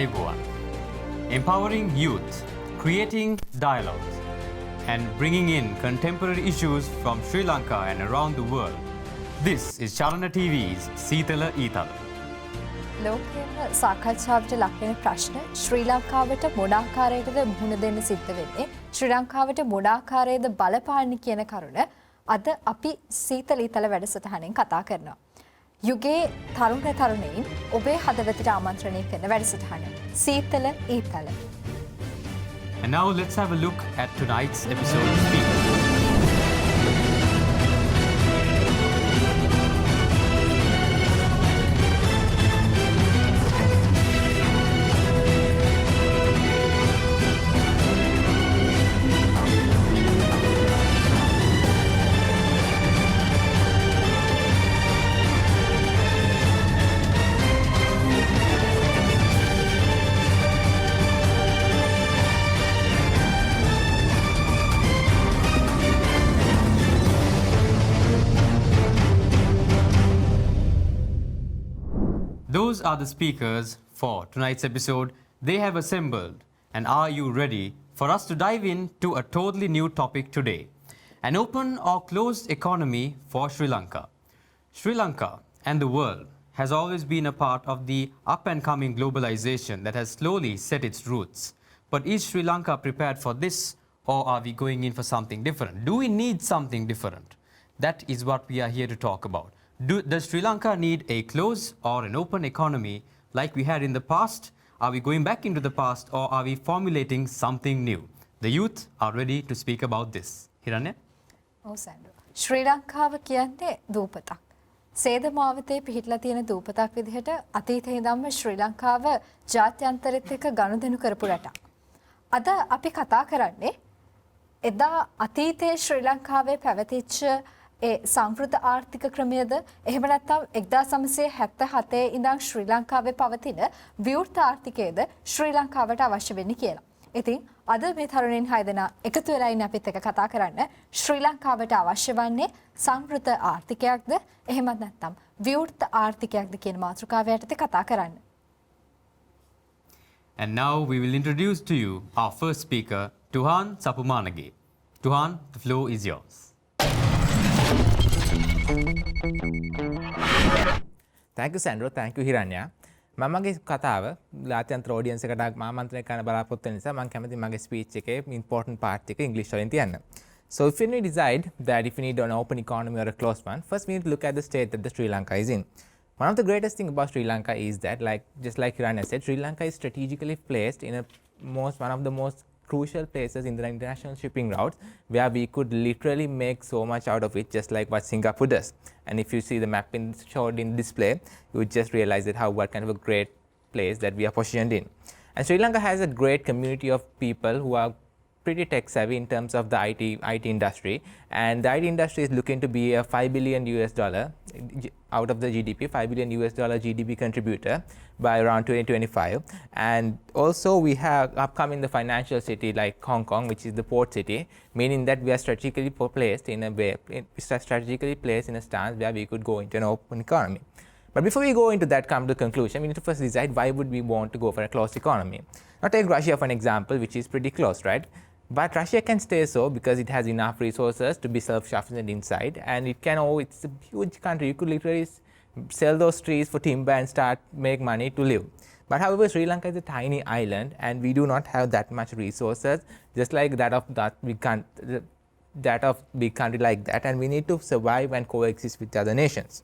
ආයුබෝවන්. Empowering youth, creating dialogues, and bringing in contemporary issues from Sri Lanka and around the world. This is Charana TV's Seethala Eethala. ලෝකයේම සාකච්ඡාවට ලක් වෙන ප්‍රශ්න ශ්‍රී ලංකාවට මොන ආකාරයකද මුහුණ දෙන්න සිද්ධ වෙන්නේ ශ්‍රී ලංකාවට මොන ආකාරයේද බලපාන්නේ කියන කරුණ අද අපි සීතල ඊතල වැඩසටහනෙන් කතා කරනවා. යුගයේ තරුණයින් ඔබේ හදවතට ආමන්ත්‍රණය කරන වැඩසටහන සීතල ඊතල. And now let's have a look at tonight's episode of Speaker. Those are the speakers for tonight's episode. They have assembled. And are you ready for us to dive into a totally new topic today? An open or closed economy for Sri Lanka. Sri Lanka and the world has always been a part of the up-and-coming globalization that has slowly set its roots. But is Sri Lanka prepared for this, or are we going in for something different? Do we need something different? That is what we are here to talk about. Does Sri Lanka need a closed or an open economy like we had in the past? Are we going back into the past, or are we formulating something new? The youth are ready to speak about this. Hiranya? ඔව් සෑන්ඩ්‍රෝ. ශ්‍රී ලංකාව කියන්නේ දූපතක්. සේදමාවතේ පිහිටලා තියෙන දූපතක් විදිහට අතීතයේ ඉඳන්ම ශ්‍රී ලංකාව ජාත්‍යන්තරෙත් එක්ක ගනුදෙනු කරපු රටක්. අද අපි කතා කරන්නේ එදා අතීතයේ ශ්‍රී ලංකාවේ පැවතිච්ච ඒ සංවෘත ආර්ථික ක්‍රමයේද එහෙම නැත්නම් 1977 ඉඳන් ශ්‍රී ලංකාවේ පවතින විවෘත ආර්ථිකයේද ශ්‍රී ලංකාවට අවශ්‍ය වෙන්නේ කියලා. ඉතින් අද මේ තරුණින් 6 දෙනා එකතු වෙලා ඉන්න අපිත් එක්ක කතා කරන්න ශ්‍රී ලංකාවට අවශ්‍ය වන්නේ සංවෘත ආර්ථිකයක්ද එහෙමත් නැත්නම් විවෘත ආර්ථිකයක්ද කියන මාතෘකාව යටතේ කතා කරන්න. And now we will introduce to you our first speaker, Tuhan Sapumanage. Tuhan, the floor is yours. Thank you Sandro, thank you Hiranya. මමගේ කතාව ජාත්‍යන්තර ඔඩියන්ස් එකට ආමන්ත්‍රණය කරන්න බලාපොරොත්තු වෙන නිසා මම කැමතියි මගේ ස්පීච් එකේ important part එක ඉංග්‍රීසි වලින් තියන්න. So if we decide that if we need an open economy or a closed one, first we need to look at the state that the Sri Lanka is in. One of the greatest thing about Sri Lanka is that, just like Hiranya said, Sri Lanka is strategically placed in one of the most crucial places in the international shipping routes where we could literally make so much out of it, just like what Singapore does. And if you see the map showed in display, you would just realize that what kind of a great place that we are positioned in. And Sri Lanka has a great community of people who are pretty tech savvy in terms of the IT industry, and the IT industry is looking to be a $5 billion out of the GDP, $5 billion GDP contributor by around 2025. And also we have upcoming the financial city like Hong Kong, which is the port city, meaning that we are strategically placed in a stance where we could go into an open economy. But before we go into that, come to the conclusion, we need to first decide why would we want to go for a closed economy. Now take Russia for an example, which is pretty close, right? But Russia can stay so because it has enough resources to be self-sufficient inside, and it's a huge country. You could literally sell those trees for timber and start make money to live. But however, Sri Lanka is a tiny island, and we do not have that much resources, just like that of big country like that, and we need to survive and coexist with other nations.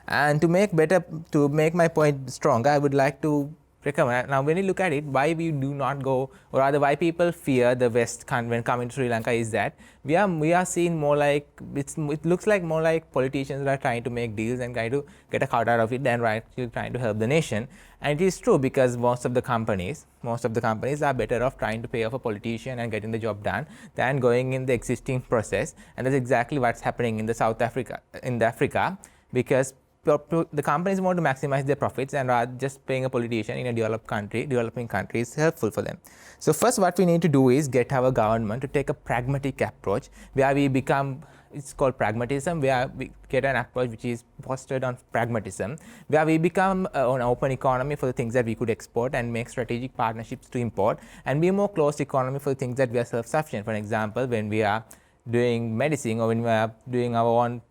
And to make my point stronger, I would like to recommend. Now, when you look at it, why we do not go, or rather why people fear the West when coming to Sri Lanka is that we are seen more like, it looks like more like politicians are trying to make deals and trying to get a cut out of it than trying to help the nation. And it is true because most of the companies are better off trying to pay off a politician and getting the job done than going in the existing process. And that's exactly what's happening in Africa, because the companies want to maximize their profits, and rather just paying a politician in a developing country is helpful for them. So first what we need to do is get our government to take a pragmatic approach where we become, it's called pragmatism, where we get an approach which is fostered on pragmatism, where we become an open economy for the things that we could export and make strategic partnerships to import, and be a more closed economy for the things that we are self-sufficient. For example, when we are doing medicine or when we are doing our own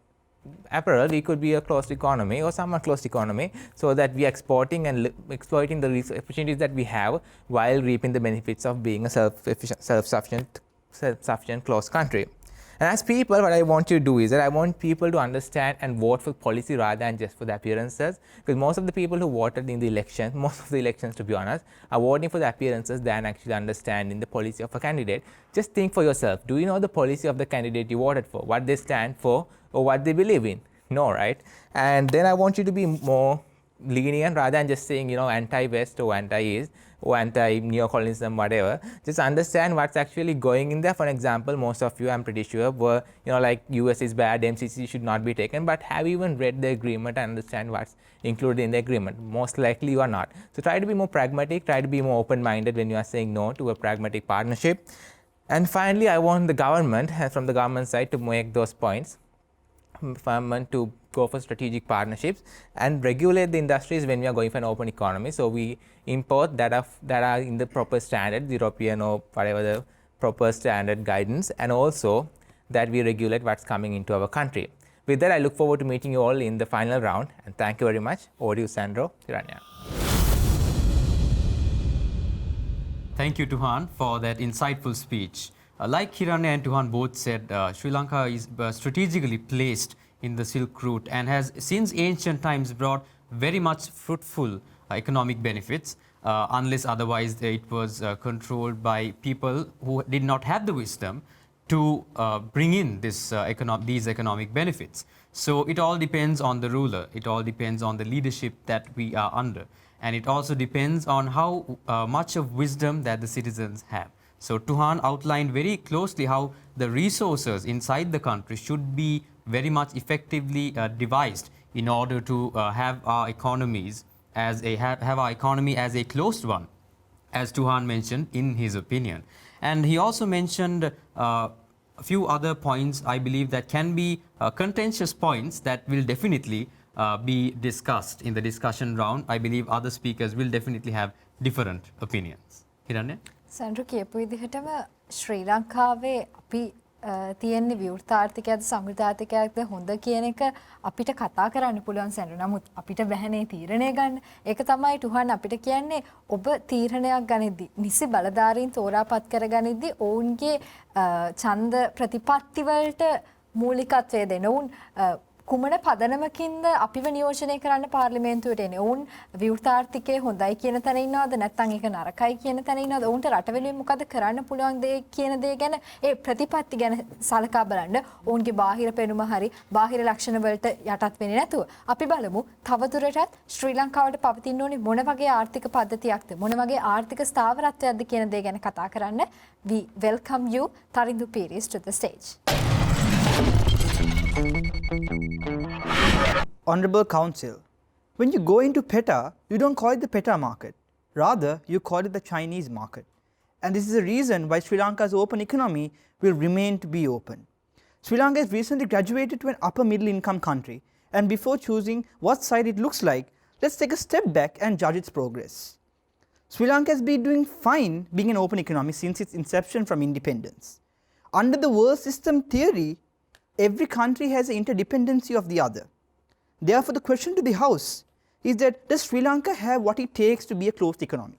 apparel, we could be a closed economy or somewhat closed economy, so that we are exporting and exploiting the opportunities that we have while reaping the benefits of being a self-sufficient closed country. And as people, what I want you to do is that I want people to understand and vote for policy rather than just for the appearances, because most of the people who voted in the elections, most of the elections to be honest, are voting for the appearances than actually understanding the policy of a candidate. Just think for yourself, do you know the policy of the candidate you voted for, what they stand for or what they believe in? No, right? And then I want you to be more lenient rather than just saying, anti-West or anti-East or anti-neocolonialism, whatever. Just understand what's actually going in there. For example, most of you, I'm pretty sure, were, like US is bad, MCC should not be taken, but have you even read the agreement and understand what's included in the agreement? Most likely you are not. So try to be more pragmatic, try to be more open-minded when you are saying no to a pragmatic partnership. And finally, I want the government, from the government side, to make those points, to go for strategic partnerships and regulate the industries when we are going for an open economy. So we import that are in the proper standard, European or whatever the proper standard guidance, and also that we regulate what's coming into our country. With that, I look forward to meeting you all in the final round, and thank you very much. Over to you, Sandro, Hiranya. Thank you, Tuhan, for that insightful speech. Like Hiranya and Tuhan both said, Sri Lanka is strategically placed in the Silk Route and has since ancient times brought very much fruitful economic benefits, unless otherwise it was controlled by people who did not have the wisdom to bring in these economic benefits. So it all depends on the ruler, it all depends on the leadership that we are under, and it also depends on how much of wisdom that the citizens have. So Tuhan outlined very closely how the resources inside the country should be very much effectively devised in order to have our economies as our economy as a closed one, as Tuhan mentioned in his opinion. And he also mentioned a few other points, I believe, that can be contentious points that will definitely be discussed in the discussion round. I believe other speakers will definitely have different opinions. Hiranya? සැන්ඩ්‍රු කියපු විදිහටම ශ්‍රී ලංකාවේ අපි තියෙන්නේ විවෘතාර්ථිකයක්ද සංවෘතාර්ථිකයක්ද හොඳ කියන එක අපිට කතා කරන්න පුළුවන් සැන්ඩ්‍රු. නමුත් අපිට බැහැනේ තීරණය ගන්න. ඒක තමයි ටුහන් අපිට කියන්නේ ඔබ තීරණයක් ගනිද්දි නිසි බලධාරීන් තෝරාපත් කරගනිද්දි ඔවුන්ගේ ඡන්ද ප්‍රතිපත්ති වලට මූලිකත්වය දෙන ඔවුන් කුමන පදනමකින්ද අපිව නියෝජනය කරන්න පාර්ලිමේන්තුවට එන්නේ? ඔවුන් විවෘතාර්ථිකයේ හොඳයි කියන තැන ඉන්නවද නැත්නම් ඒක නරකයි කියන තැන ඉන්නවද? ඔවුන්ට රට වෙනුවෙන් මොකද කරන්න පුළුවන් දේ කියන දේ ගැන ඒ ප්‍රතිපත්ති ගැන සලකා බලන්න ඔවුන්ගේ බාහිර පෙනුම හරි බාහිර ලක්ෂණ වලට යටත් වෙන්නේ නැතුව අපි බලමු තවදුරටත් ශ්‍රී ලංකාවට පවතින ඕනේ මොන වගේ ආර්ථික පද්ධතියක්ද මොන වගේ ආර්ථික ස්ථාවරත්වයක්ද කියන දේ ගැන කතා කරන්න. We welcome you Tarindu Piris to the stage. Honorable Council, when you go into PETA, you don't call it the PETA market. Rather, you call it the Chinese market. And this is the reason why Sri Lanka's open economy will remain to be open. Sri Lanka has recently graduated to an upper middle income country, and before choosing what side it looks like, let's take a step back and judge its progress. Sri Lanka has been doing fine being an open economy since its inception from independence. Under the world system theory, every country has an interdependency of the other. Therefore, the question to the House is that does Sri Lanka have what it takes to be a closed economy?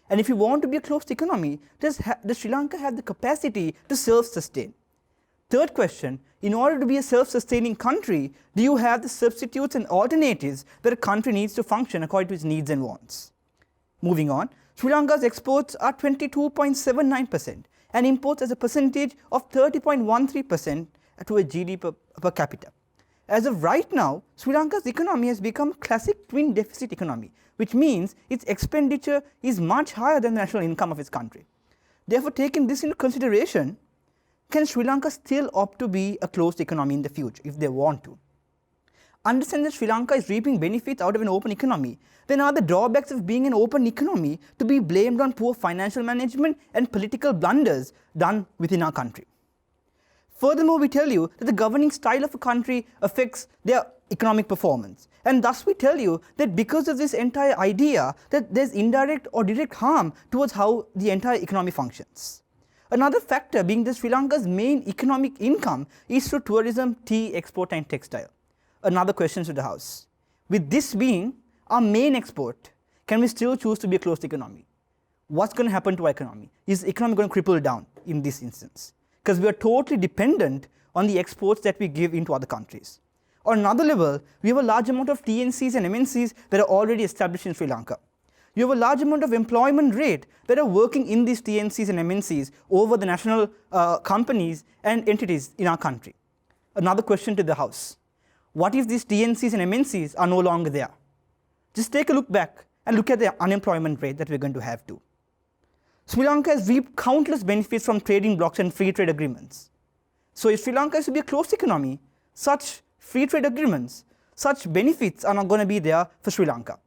And if you want to be a closed economy, does Sri Lanka have the capacity to self-sustain? Third question, in order to be a self-sustaining country, do you have the substitutes and alternatives that a country needs to function according to its needs and wants? Moving on, Sri Lanka's exports are 22.79% and imports as a percentage of 30.13% to a GDP per capita. As of right now, Sri Lanka's economy has become a classic twin deficit economy, which means its expenditure is much higher than the national income of its country. Therefore, taking this into consideration, can Sri Lanka still opt to be a closed economy in the future if they want to? understand that Sri Lanka is reaping benefits out of an open economy, then are the drawbacks of being an open economy to be blamed on poor financial management and political blunders done within our country? Furthermore, we tell you that the governing style of a country affects their economic performance. And thus we tell you that because of this entire idea that there's indirect or direct harm towards how the entire economy functions. Another factor being that Sri Lanka's main economic income is through tourism, tea, export and textile. Another question to the House. With this being our main export, can we still choose to be a closed economy? What's going to happen to our economy? Is the economy going to cripple down in this instance? Because we are totally dependent on the exports that we give into other countries. On another level, we have a large amount of TNCs and MNCs that are already established in Sri Lanka. You have a large amount of employment rate that are working in these TNCs and MNCs over the national companies and entities in our country. Another question to the House. What if these TNCs and MNCs are no longer there? Just take a look back and look at the unemployment rate that we're going to have too. Sri Lanka has reaped countless benefits from trading blocs and free trade agreements. So if Sri Lanka is to be a closed economy, such free trade agreements, such benefits are not going to be there for Sri Lanka.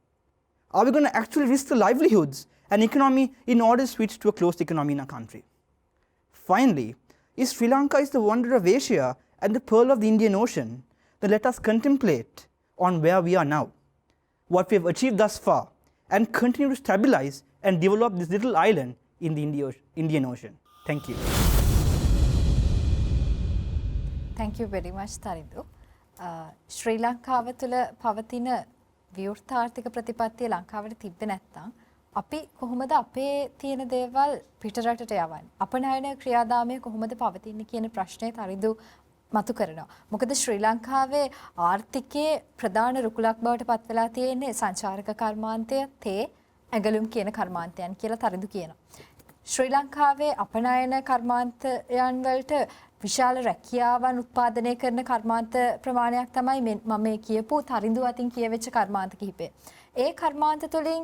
Are we going to actually risk the livelihoods and economy in order to switch to a closed economy in our country? Finally, if Sri Lanka is the wonder of Asia and the pearl of the Indian Ocean, then let us contemplate on where we are now, what we have achieved thus far, and continue to stabilize and develop this little island in the Indian Ocean. Thank you. Thank you very much, Tarindu. ශ්‍රී ලංකාව තුළ පවතින විවෘත ආර්ථික ප්‍රතිපත්තිය ලංකාවට තිබ්බේ නැත්නම් අපි කොහොමද අපේ තියෙන දේවල් පිටරටට යවන්නේ? අපනයන ක්‍රියාදාමය කොහොමද පවතින්නේ කියන ප්‍රශ්නය තරිදු මතු කරනවා. මොකද ශ්‍රී ලංකාවේ ආර්ථිකයේ ප්‍රධාන රුකුලක් බවට පත් වෙලා තියෙන්නේ සංචාරක කර්මාන්තය, තේ, ඇඟලුම් කියන කර්මාන්තයන් කියලා තරිදු කියනවා. ශ්‍රී ලංකාවේ අපනයන කර්මාන්තයන් වලට විශාල රැකියාවන් උත්පාදනය කරන කර්මාන්ත ප්‍රමාණයක් තමයි මම මේ කියපු තරිඳු අතින් කියවෙච්ච කර්මාන්ත කිහිපය. ඒ කර්මාන්ත තුළින්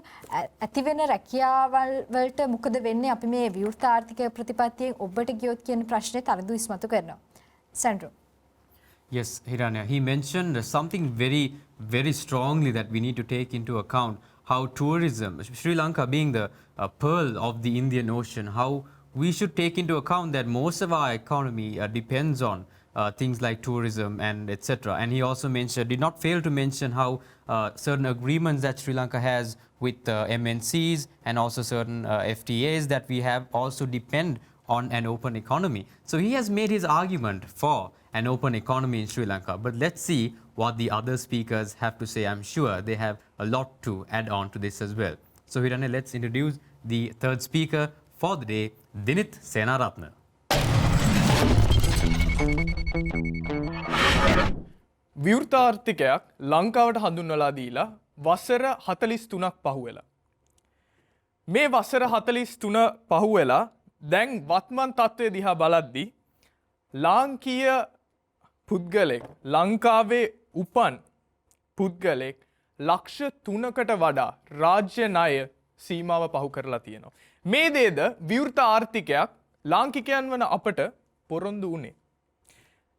ඇතිවෙන රැකියාවල් වලට මොකද වෙන්නේ අපි මේ විවෘත ආර්ථික ප්‍රතිපත්තියෙන් ඔබට ගියොත් කියන ප්‍රශ්නේ තරිඳු ඉස්මතු කරනවා. Sandro. Yes, Hiranya, he mentioned something very strongly that we need to take into account, how tourism, Sri Lanka being the pearl of the Indian Ocean, how we should take into account that most of our economy depends on things like tourism and etc. And he also did not fail to mention how certain agreements that Sri Lanka has with MNCs and also certain FTAs that we have also depend on an open economy. So he has made his argument for an open economy in Sri Lanka. But let's see what the other speakers have to say. I'm sure they have a lot to add on to this as well. So Hiranya, let's introduce the third speaker for the day, Dinith Senaratna. විවෘතාර්ථිකයක් ලංකාවට හඳුන්වලා දීලා වසර 43ක් පහුවෙලා. මේ වසර 43 පහුවෙලා දැන් වත්මන් තත්ත්වය දිහා බලද්දී ලාංකීය පුද්ගලෙක් ලංකාවේ උපන් පුද්ගලෙක් ලක්ෂ 3කට වඩා රාජ්‍ය ණය සීමාව පහු කරලා තියෙනවා. මේ දේද විවෘත ආර්ථිකයක් ලාංකිකයන් වන අපට පොරොන්දු වුණේ.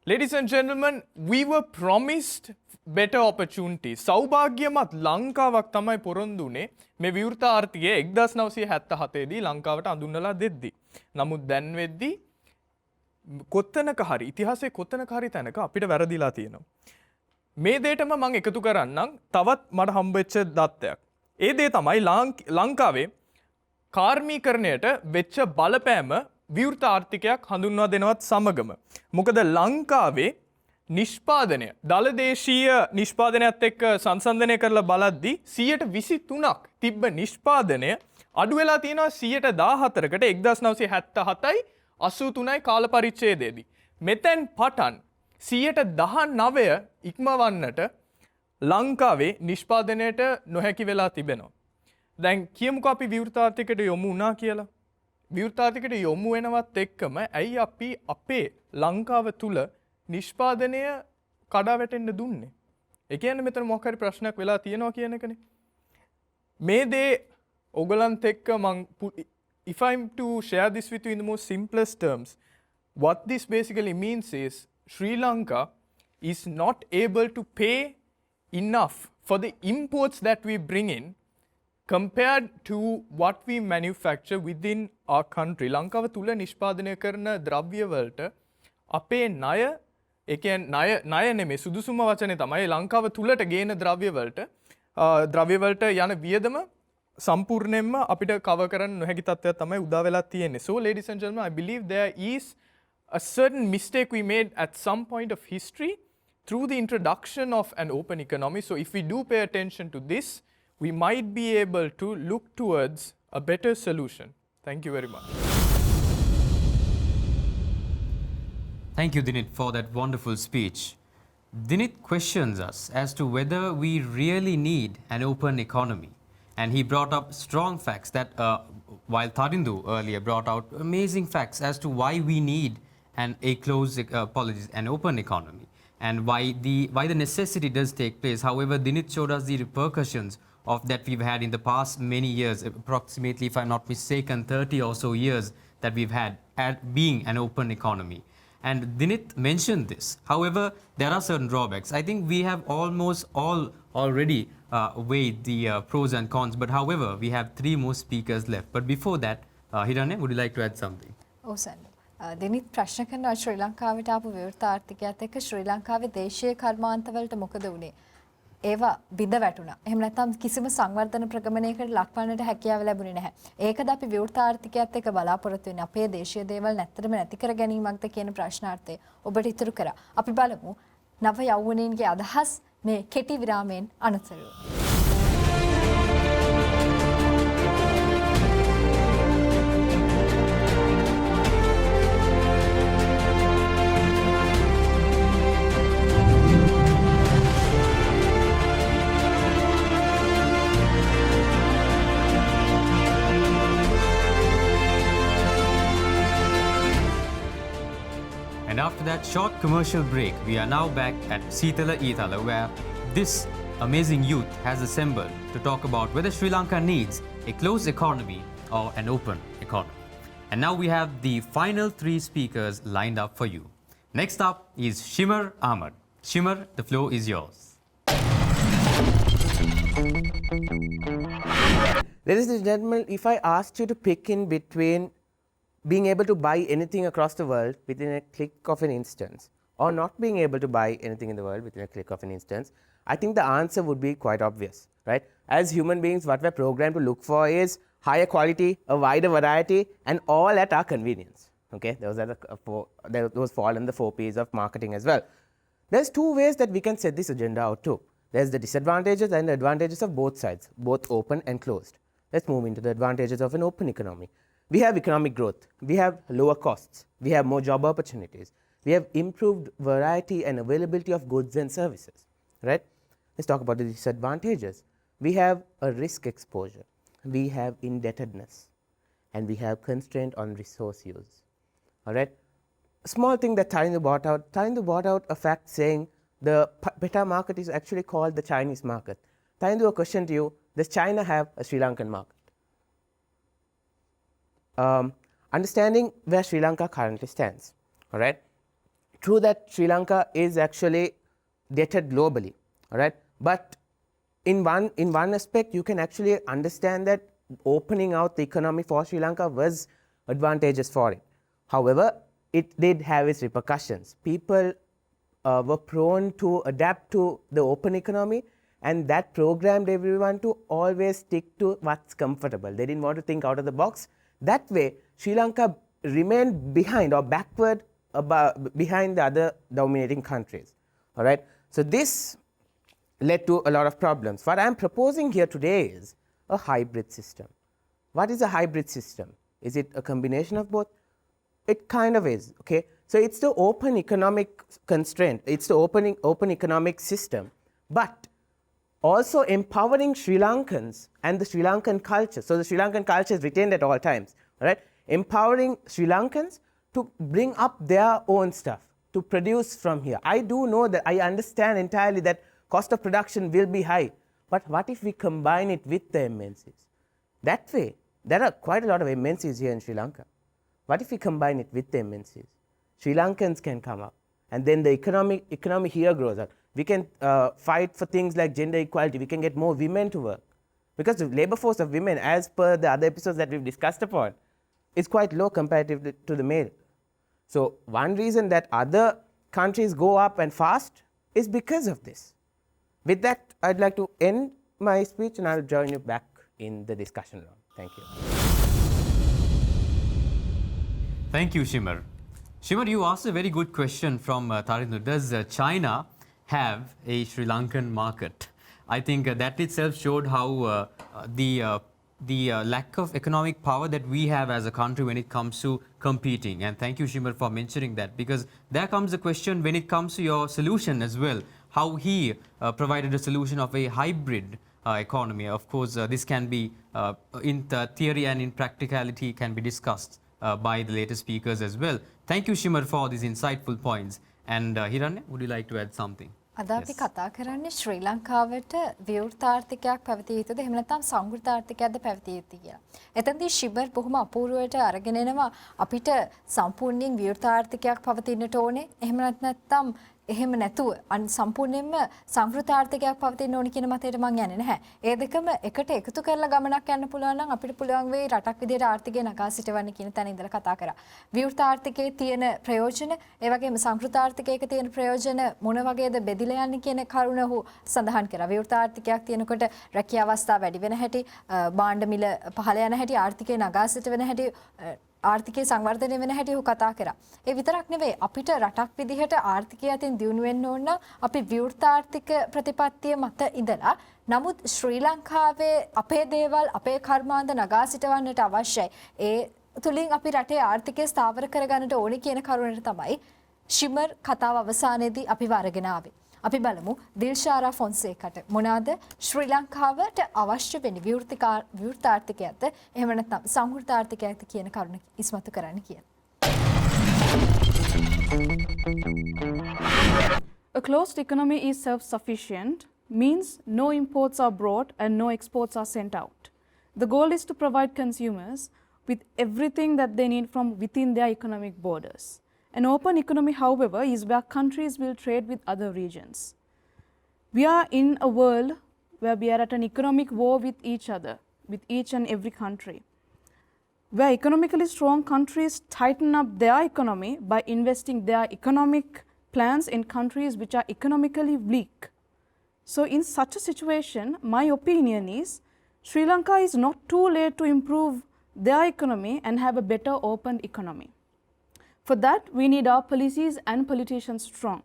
Ladies and gentlemen, we were promised better opportunities. සෞභාග්‍යමත් ලංකාවක් තමයි පොරොන්දු වුණේ මේ විවෘත ආර්ථිකය 1977 දී ලංකාවට අඳුන්වලා දෙද්දී. නමුත් දැන් වෙද්දී කොත්තනක හරි ඉතිහාසයේ කොත්තනක හරි තැනක අපිට වැරදිලා තියෙනවා. මේ දෙයටම මම එකතු කරන්නම් තවත් මට හම්බෙච්ච දත්තයක්. ඒ දේ තමයි ලංකාවේ කාර්මීකරණයට වෙච්ච බලපෑම විවෘත ආර්ථිකයක් හඳුන්වා දෙනවත් සමගම. මොකද ලංකාවේ නිෂ්පාදනය දලදේශීය නිෂ්පාදනයත් එක්ක සංසන්දනය කරලා බලද්දී 23%ක් තිබ්බ නිෂ්පාදනය අඩු වෙලා තියෙනවා 14%කට 1977යි 83යි කාල පරිච්ඡේදයේදී. මෙතෙන් පටන් 19% ඉක්මවන්නට ලංකාවේ නිෂ්පාදනයට නොහැකි වෙලා තිබෙනවා. දැන් කියමුකෝ අපි විවෘත ආර්ථිකයට යොමු වුණා කියලා. විවෘත ආර්ථිකයට යොමු වෙනවත් එක්කම ඇයි අපි අපේ ලංකාව තුල නිෂ්පාදනය කඩා වැටෙන්න දුන්නේ? ඒ කියන්නේ මෙතන මොකක් හරි ප්‍රශ්නයක් වෙලා තියෙනවා කියන එකනේ. මේ දේ ඔයගලන්ට එක්ක if I'm to share this with you in the most simplest terms, what this basically means is Sri Lanka is not able to pay enough for the imports that we bring in compared to what we manufacture within our country. ලංකාව තුල නිෂ්පාදනය කරන ද්‍රව්‍ය වලට අපේ ණය ඒ කියන්නේ ණය නෙමෙයි සුදුසුම වචනේ තමයි ලංකාව තුලට ගේන ද්‍රව්‍ය වලට යන වියදම සම්පූර්ණයෙන්ම අපිට කවර් කරන්න නොහැකි තත්ත්වයක් තමයි උදා වෙලා තියෙන්නේ. So ladies and gentlemen, I believe there is a certain mistake we made at some point of history through the introduction of an open economy. So if we do pay attention to this, we might be able to look towards a better solution. Thank you very much. Thank you, Dinit, for that wonderful speech. Dinit questions us as to whether we really need an open economy. And he brought up strong facts that, while Tharindu earlier brought out amazing facts as to why we need an open economy and why the necessity does take place. However, Dinit showed us the repercussions of that we've had in the past many years, approximately, if I'm not mistaken, 30 or so years that we've had at being an open economy. And Dinit mentioned this. However, there are certain drawbacks. I think we have almost all already weighed the pros and cons. But however, we have 3 more speakers left. But before that, Hiranya, would you like to add something? Oh, sir. Dinit ප්‍රශ්න කරනවා ශ්‍රී ලංකාවට ආපු විවෘත ආර්ථිකයත් එක්ක ශ්‍රී ලංකාවේ දේශීය කර්මාන්තවලට මොකද වුනේ? ඒවා බිඳ වැටුණා. එහෙම නැත්නම් කිසිම සංවර්ධන ප්‍රගමනයකට ලක්වන්නට හැකියාව ලැබුණේ නැහැ. ඒකද අපි විවෘත ආර්ථිකයත් එක්ක බලාපොරොත්තු වෙන්නේ. අපේ දේශීය දේවල් නැත්තරම නැති කර ගැනීමක්ද කියන ප්‍රශ්නාර්ථය ඔබට ඉතුරු කරා. අපි බලමු නව යෞවනයන්ගේ අදහස් මේ කෙටි විරාමයෙන් අනතුරුව. And after that short commercial break, we are now back at Seethala Eethala, where this amazing youth has assembled to talk about whether Sri Lanka needs a closed economy or an open economy. And now we have the final 3 speakers lined up for you. Next up is Shimar Ahmad. Shimar, the floor is yours. Ladies and gentlemen, if I asked you to pick in between being able to buy anything across the world within a click of an instance or not being able to buy anything in the world within a click of an instance, I think the answer would be quite obvious, right? As human beings, what we're programmed to look for is higher quality, a wider variety, and all at our convenience. Okay, those fall in the 4 P's of marketing as well. There's 2 ways that we can set this agenda out too. There's the disadvantages and the advantages of both sides, both open and closed. Let's move into the advantages of an open economy. We have economic growth, we have lower costs, we have more job opportunities, we have improved variety and availability of goods and services, right? Let's talk about the disadvantages. We have a risk exposure, we have indebtedness, and we have constraint on resource use, all right? A small thing that Tharindu brought out a fact saying the beta market is actually called the Chinese market. Tharindu, a question to you, does China have a Sri Lankan market? Understanding where Sri Lanka currently stands, all right? True that Sri Lanka is actually debted globally, all right? But in one aspect, you can actually understand that opening out the economy for Sri Lanka was advantageous for it. However, it did have its repercussions. People were prone to adapt to the open economy, and that programmed everyone to always stick to what's comfortable. They didn't want to think out of the box. That way, Sri Lanka remained behind or backward behind the other dominating countries, all right? So this led to a lot of problems. What I'm proposing here today is a hybrid system. What is a hybrid system? Is it a combination of both? It kind of is, okay? So it's the open economic constraint, it's the open economic system, but also empowering Sri Lankans and the Sri Lankan culture. So the Sri Lankan culture is retained at all times, all right? Empowering Sri Lankans to bring up their own stuff, to produce from here. I do know that, I understand entirely that cost of production will be high, but what if we combine it with the MNCs? That way, there are quite a lot of MNCs here in Sri Lanka. What if we combine it with the MNCs? Sri Lankans can come up, and then the economy here grows up. We can fight for things like gender equality. We can get more women to work. Because the labor force of women, as per the other episodes that we've discussed upon, is quite low comparatively to the male. So one reason that other countries go up and fast is because of this. With that, I'd like to end my speech and I'll join you back in the discussion round. Thank you. Thank you, Shimar. Shimar, you asked a very good question from Tarinder. Does China have a Sri Lankan market? I think that itself showed how the lack of economic power that we have as a country when it comes to competing. And thank you, Shimar, for mentioning that, because there comes the question when it comes to your solution as well, how he provided a solution of a hybrid economy. Of course, this can be in the theory and in practicality can be discussed by the later speakers as well. Thank you, Shimar, for these insightful points. And Hiranya, would you like to add something? අද අපි කතා කරන්නේ ශ්‍රී ලංකාවට විවෘත ආර්ථිකයක් පැවතිය යුතුද එහෙම නැත්නම් සංවෘත ආර්ථිකයක්ද පැවතිය යුතුද කියලා. එතෙන්දී ශිබර් බොහොම අපූර්වයට අරගෙන එනවා අපිට සම්පූර්ණයෙන් විවෘත ආර්ථිකයක් පවතින්නට ඕනේ. එහෙම නැත්නම් එහෙම නැතුව සම්පූර්ණයෙන්ම සංවෘත ආර්ථිකයක් පවතින්න ඕනේ කියන මතයට මම යන්නේ නැහැ. ඒ දෙකම එකට එකතු කරලා ගමනක් යන්න පුළුවන් නම් අපිට පුළුවන් වෙයි රටක් විදිහට ආර්ථිකය නගා සිටවන්න කියන තැන ඉඳලා කතා කරා. විවෘත ආර්ථිකයේ තියෙන ප්‍රයෝජන, ඒ වගේම සංවෘත ආර්ථිකයක තියෙන ප්‍රයෝජන මොන වගේද බෙදිලා යන්නේ කියන කරුණ ඔහු සඳහන් කරා. විවෘත ආර්ථිකයක් තියෙනකොට රැකියා අවස්ථා වැඩි වෙන හැටි, භාණ්ඩ මිල පහළ යන හැටි, ආර්ථිකය නගා සිටවන හැටි, ආර්ථිකයේ සංවර්ධනය වෙන හැටි ඔහු කතා කරා. ඒ විතරක් නෙවෙයි අපිට රටක් විදිහට ආර්ථිකය අතින් දියුණු වෙන්න ඕන නම් අපි විවෘත ආර්ථික ප්‍රතිපත්තිය මත ඉඳලා නමුත් ශ්‍රී ලංකාවේ අපේ දේවල් අපේ කර්මාන්ත නගා සිටවන්නට අවශ්‍යයි. ඒ තුලින් අපි රටේ ආර්ථිකය ස්ථාවර කරගන්නට ඕනේ කියන කරුණට තමයි ශිමර් කතාව අවසානයේදී අපි වරගෙන ආවේ. අපි බලමු දිල්ෂාරා ෆොන්සේකට මොනවාද ශ්‍රී ලංකාවට අවශ්‍ය වෙන විවෘත ආර්ථිකයක්ද එහෙම නැත්නම් සංවෘත ආර්ථිකයක්ද කියන කරුණ ඉස්මතු කරන්න කියලා. A closed economy is self-sufficient means no imports are brought and no exports are sent out. The goal is to provide consumers with everything that they need from within their economic borders. An open economy, however, is where countries will trade with other regions. We are in a world where we are at an economic war with each other, with each and every country. Where economically strong countries tighten up their economy by investing their economic plans in countries which are economically weak. So in such a situation, my opinion is Sri Lanka is not too late to improve their economy and have a better open economy. For that, we need our policies and politicians strong.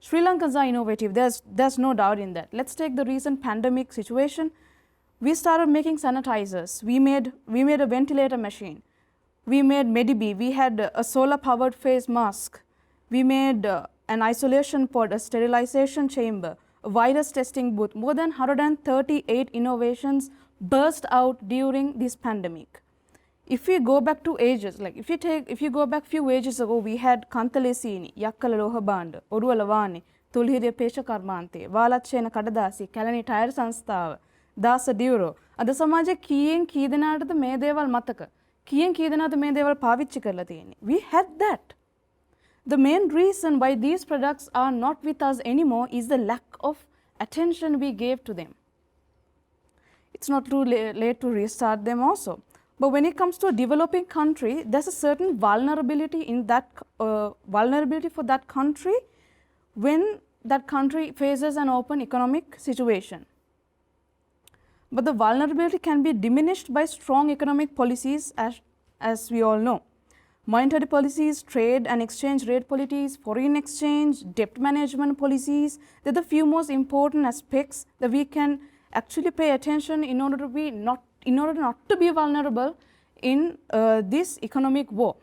Sri Lankans are innovative, there's no doubt in that. Let's take the recent pandemic situation. We started making sanitizers, we made a ventilator machine, we made Medibee, we had a solar powered face mask, we made an isolation pod, a sterilization chamber, a virus testing booth. More than 138 innovations burst out during this pandemic. If we go back to ages, like if you go back few ages ago, we had Kantalesini, Yakkala Loha Banda, Oduwala Wani, Tulhiriya Pesha Karmante, Valachena Kadadasi, Kalani Tire Sanstava, Dasa Duro. Ada Samaja Kiyen Kidanada the Medeval Mataka, Kiyen Kidana the Medeval Pavichikalatini. We had that. The main reason why these products are not with us anymore is the lack of attention we gave to them. It's not too late to restart them also. But when it comes to a developing country, there's a certain vulnerability in that vulnerability for that country when that country faces an open economic situation. But the vulnerability can be diminished by strong economic policies, as we all know. Monetary policies, trade and exchange rate policies, foreign exchange, debt management policies, they're the few most important aspects that we can actually pay attention in order not to be vulnerable in this economic war.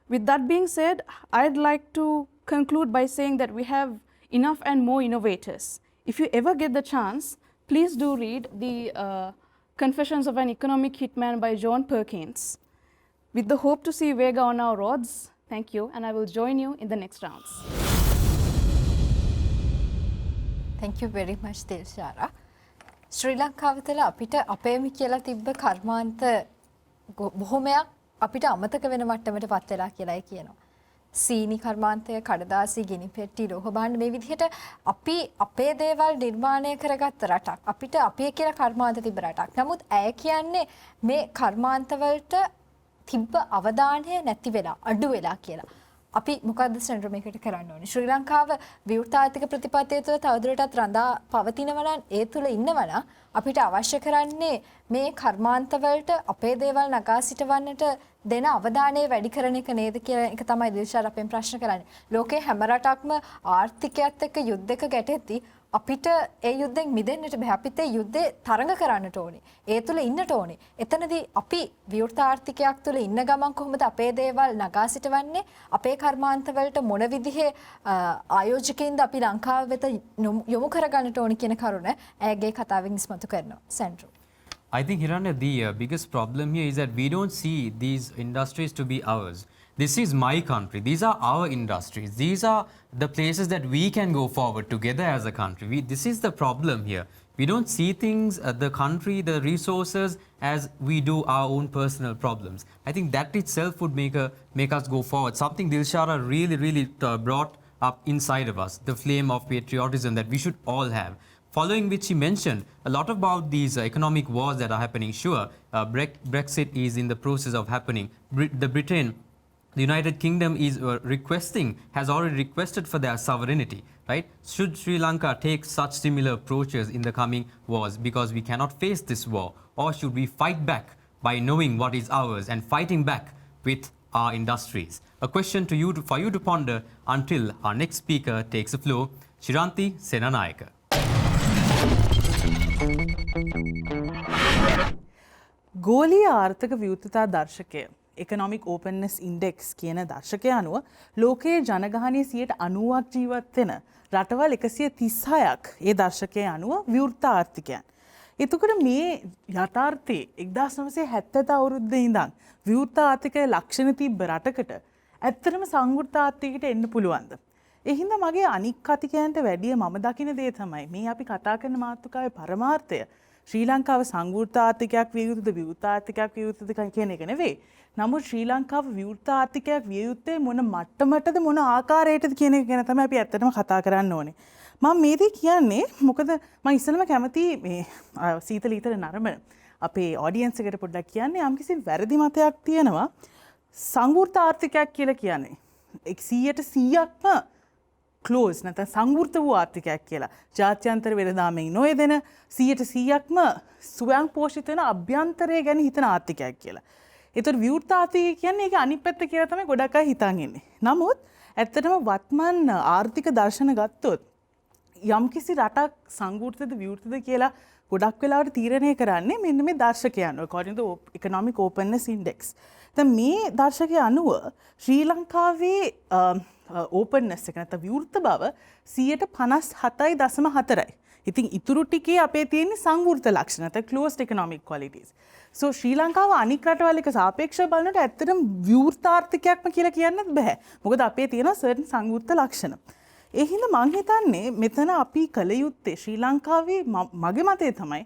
With that being said, I'd like to conclude by saying that we have enough and more innovators. If you ever get the chance, please do read the Confessions of an Economic Hitman by John Perkins. With the hope to see Vega on our roads, thank you, and I will join you in the next rounds. Thank you very much, Dilshara. ශ්‍රී ලංකාව තුළ අපිට අපේම කියලා තිබ්බ කර්මාන්ත බොහොමයක් අපිට අමතක වෙන මට්ටමට පත් වෙලා කියලායි කියනවා. සීනි කර්මාන්තය, කඩදාසි, ගිනි පෙට්ටි, ලෝහ භාණ්ඩ මේ විදිහට අපි අපේ දේවල් නිර්මාණය කරගත්ත රටක්. අපිට අපේ කියලා කර්මාන්ත තිබ්බ රටක්. නමුත් ඇය කියන්නේ මේ කර්මාන්තවලට තිබ්බ අවධානය නැති වෙලා, අඩු වෙලා කියලා. අපි මොකද්ද සෙන්ටර් මේකට කරන්න ඕනේ? ශ්‍රී ලංකාව විවෘතාර්ථික ප්‍රතිපත්තිය තුළ තවදුරටත් රඳා පවතිනවා නම් ඒ තුළ ඉන්නවා නම් අපිට අවශ්‍ය කරන්නේ මේ කර්මාන්තවලට අපේ දේවල් නගා සිටවන්නට දෙන අවධානය වැඩි කරන එක නේද කියලා එක තමයි දිල්ෂාර් අපෙන් ප්‍රශ්න කරන්නේ. ලෝකේ හැම රටක්ම ආර්ථිකයත් එක්ක යුද්ධයක ගැටෙද්දී අපිට ඒ යුද්ධෙන් මිදෙන්නට බෑ. අපිට ඒ යුද්ධේ තරඟ කරන්නට ඕනේ. ඒ තුල ඉන්නට ඕනේ. එතනදී අපි විවෘත ආර්ථිකයක් තුල ඉන්න ගමන් කොහොමද අපේ දේවල් නගා සිටවන්නේ? අපේ කර්මාන්තවලට මොන විදිහේ ආයෝජකයින්ද අපි ලංකාව වෙත යොමු කරගන්නට ඕනේ කියන කරුණ ඇයගේ කතාවෙන් ඉස්මතු කරනවා. සෙන්ට්‍රෝ. I think, Hiranya, the biggest problem here is that we don't see these industries to be ours. This is my country. These are our industries. These are the places that we can go forward together as a country. This is the problem here. We don't see things, the country, the resources, as we do our own personal problems. I think that itself would make us go forward. Something Dilshara really brought up inside of us, the flame of patriotism that we should all have. Following which he mentioned a lot about these economic wars that are happening. Sure, Brexit is in the process of happening. The United Kingdom is has already requested for their sovereignty, right? Should Sri Lanka take such similar approaches in the coming wars because we cannot face this war? Or should we fight back by knowing what is ours and fighting back with our industries? A question to you for you to ponder until our next speaker takes the floor, Shiranti Senanayaka. ගෝලීය ආර්ථික ව්‍යුත්තතා දර්ශකය economic openness index කියන දර්ශකය අනුව ලෝකයේ ජනගහනයේ 90ක් ජීවත් වෙන රටවල් 136ක් ඒ දර්ශකය අනුව විවෘත ආර්ථිකයන්. එතකොට මේ යථාර්ථයේ 1970 අවුරුද්දේ ඉඳන් විවෘත ආර්ථිකයේ ලක්ෂණ තිබ්බ රටකට ඇත්තටම සංවෘත ආර්ථිකයට එන්න පුළුවන්ද? ඒ හින්දා මගේ අනික් කතිකයන්ට වැඩිය මම දකින දේ තමයි මේ අපි කතා කරන මාතෘකාවේ පරමාර්ථය ශ්‍රී ලංකාව සංවෘත ආර්ථිකයක් විය යුතුද විවෘත ආර්ථිකයක් විය යුතුද කියන එක නෙවෙයි. නමුත් ශ්‍රී ලංකාව විවෘත ආර්ථිකයක් විය යුත්තේ මොන මට්ටමටද මොන ආකාරයටද කියන එක ගැන තමයි අපි ඇත්තටම කතා කරන්න ඕනේ. මම මේ දේ කියන්නේ මොකද මම ඉස්සෙල්ලම කැමති මේ සීතල ඊතල නරඹන අපේ ඔඩියන්ස් එකට පොඩ්ඩක් කියන්නේ යම්කිසි වැරදි මතයක් තියෙනවා සංවෘත ආර්ථිකයක් කියලා කියන්නේ 100%ක්ම ක්ලෝස් නැත්නම් සංවෘත වූ ආර්ථිකයක් කියලා. ජාත්‍යන්තර වෙළඳාමෙන් නොයෙදෙන 100%ක්ම ස්වයං පෝෂිත වෙන අභ්‍යන්තරය ගැන හිතන ආර්ථිකයක් කියලා. ඒතර විවෘත ආර්ථිකය කියන්නේ ඒක අනිත් පැත්ත කියලා තමයි ගොඩක් අය හිතන් ඉන්නේ. නමුත් ඇත්තටම වත්මන් ආර්ථික දර්ශන ගත්තොත් යම්කිසි රටක් සංවෘතද විවෘතද කියලා ගොඩක් වෙලාවට තීරණය කරන්නේ මෙන්න මේ දර්ශකය අනුව according to economic openness index. දැන් මේ දර්ශකය අනුව ශ්‍රී ලංකාවේ openness එක නැත්නම් විවෘත බව 57.4යි. ඉතින් ඉතුරු ටිකේ අපේ තියෙන සංවෘත ලක්ෂණ නැත්නම් closed economic qualities. So ශ්‍රී ලංකාව අනික් රටවල් එක්ක සාපේක්ෂව බලනකොට ඇත්තටම විවෘත ආර්ථිකයක්ම කියලා කියන්නත් බෑ. මොකද අපේ තියෙන certain සංවෘත ලක්ෂණ. ඒ හින්දා මම හිතන්නේ මෙතන අපි කල යුත්තේ ශ්‍රී ලංකාවේ මගේ මතය තමයි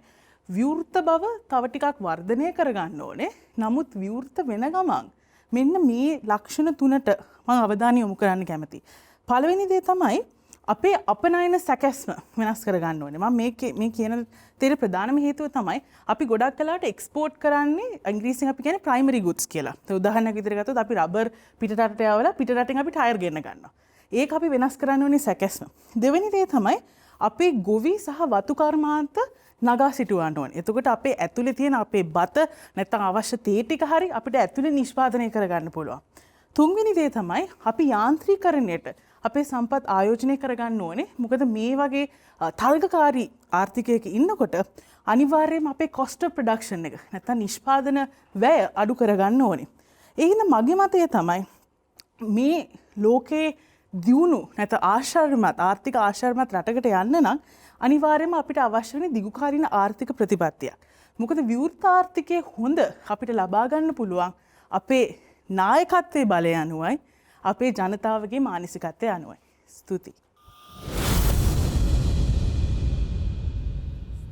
විවෘත බව තව ටිකක් වර්ධනය කරගන්න ඕනේ. නමුත් විවෘත වෙන ගමන් මෙන්න මේ ලක්ෂණ තුනට මම අවධානය යොමු කරන්න කැමතියි. පළවෙනි දේ තමයි අපේ අපනයන සැකැස්ම වෙනස් කරගන්න ඕනේ. මම මේ කියන තේර ප්‍රධානම හේතුව තමයි අපි ගොඩක් කලාට එක්ස්පෝර්ට් කරන්නේ ඉංග්‍රීසියෙන් අපි කියන්නේ ප්‍රයිමරි ගුඩ්ස් කියලා. ඒ උදාහරණයක් විදිහට ගත්තොත් අපි රබර් පිටරටට යවලා පිටරටින් අපි ටයර් ගෙන්න ගන්නවා. ඒක අපි වෙනස් කරන්න ඕනේ සැකැස්ම. දෙවෙනි දේ තමයි අපේ ගොවි සහ වතු කර්මාන්ත නගා සිටුවන්න ඕනේ. එතකොට අපේ ඇතුලේ තියෙන අපේ බත නැත්නම් අවශ්‍ය තේ ටික හරි අපිට ඇතුලේ නිෂ්පාදනය කරගන්න පුළුවන්. තුන්වෙනි දේ තමයි අපි යාන්ත්‍රීකරණයට අපේ සම්පත් ආයෝජනය කරගන්න ඕනේ. මොකද මේ වගේ තරගකාරී ආර්ථිකයක ඉන්නකොට අනිවාර්යයෙන්ම අපේ cost of production එක නැත්නම් නිෂ්පාදන වැය අඩු කරගන්න ඕනේ. ඒ හින්දා මගේ මතය තමයි මේ ලෝකේ දියුණු නැත්නම් ආශාර්මත් ආර්ථික ආශාර්මත් රටකට යන්න නම් අනිවාර්යයෙන්ම අපිට අවශ්‍ය වෙන දිගුකාලීන ආර්ථික ප්‍රතිපත්තියක්. මොකද විවෘත ආර්ථිකයේ හොඳ අපිට ලබා ගන්න පුළුවන් අපේ නායකත්වයේ බලය අනුවයි අපේ ජනතාවගේ මානසිකත්වය අනුවයි. ස්තුතියි.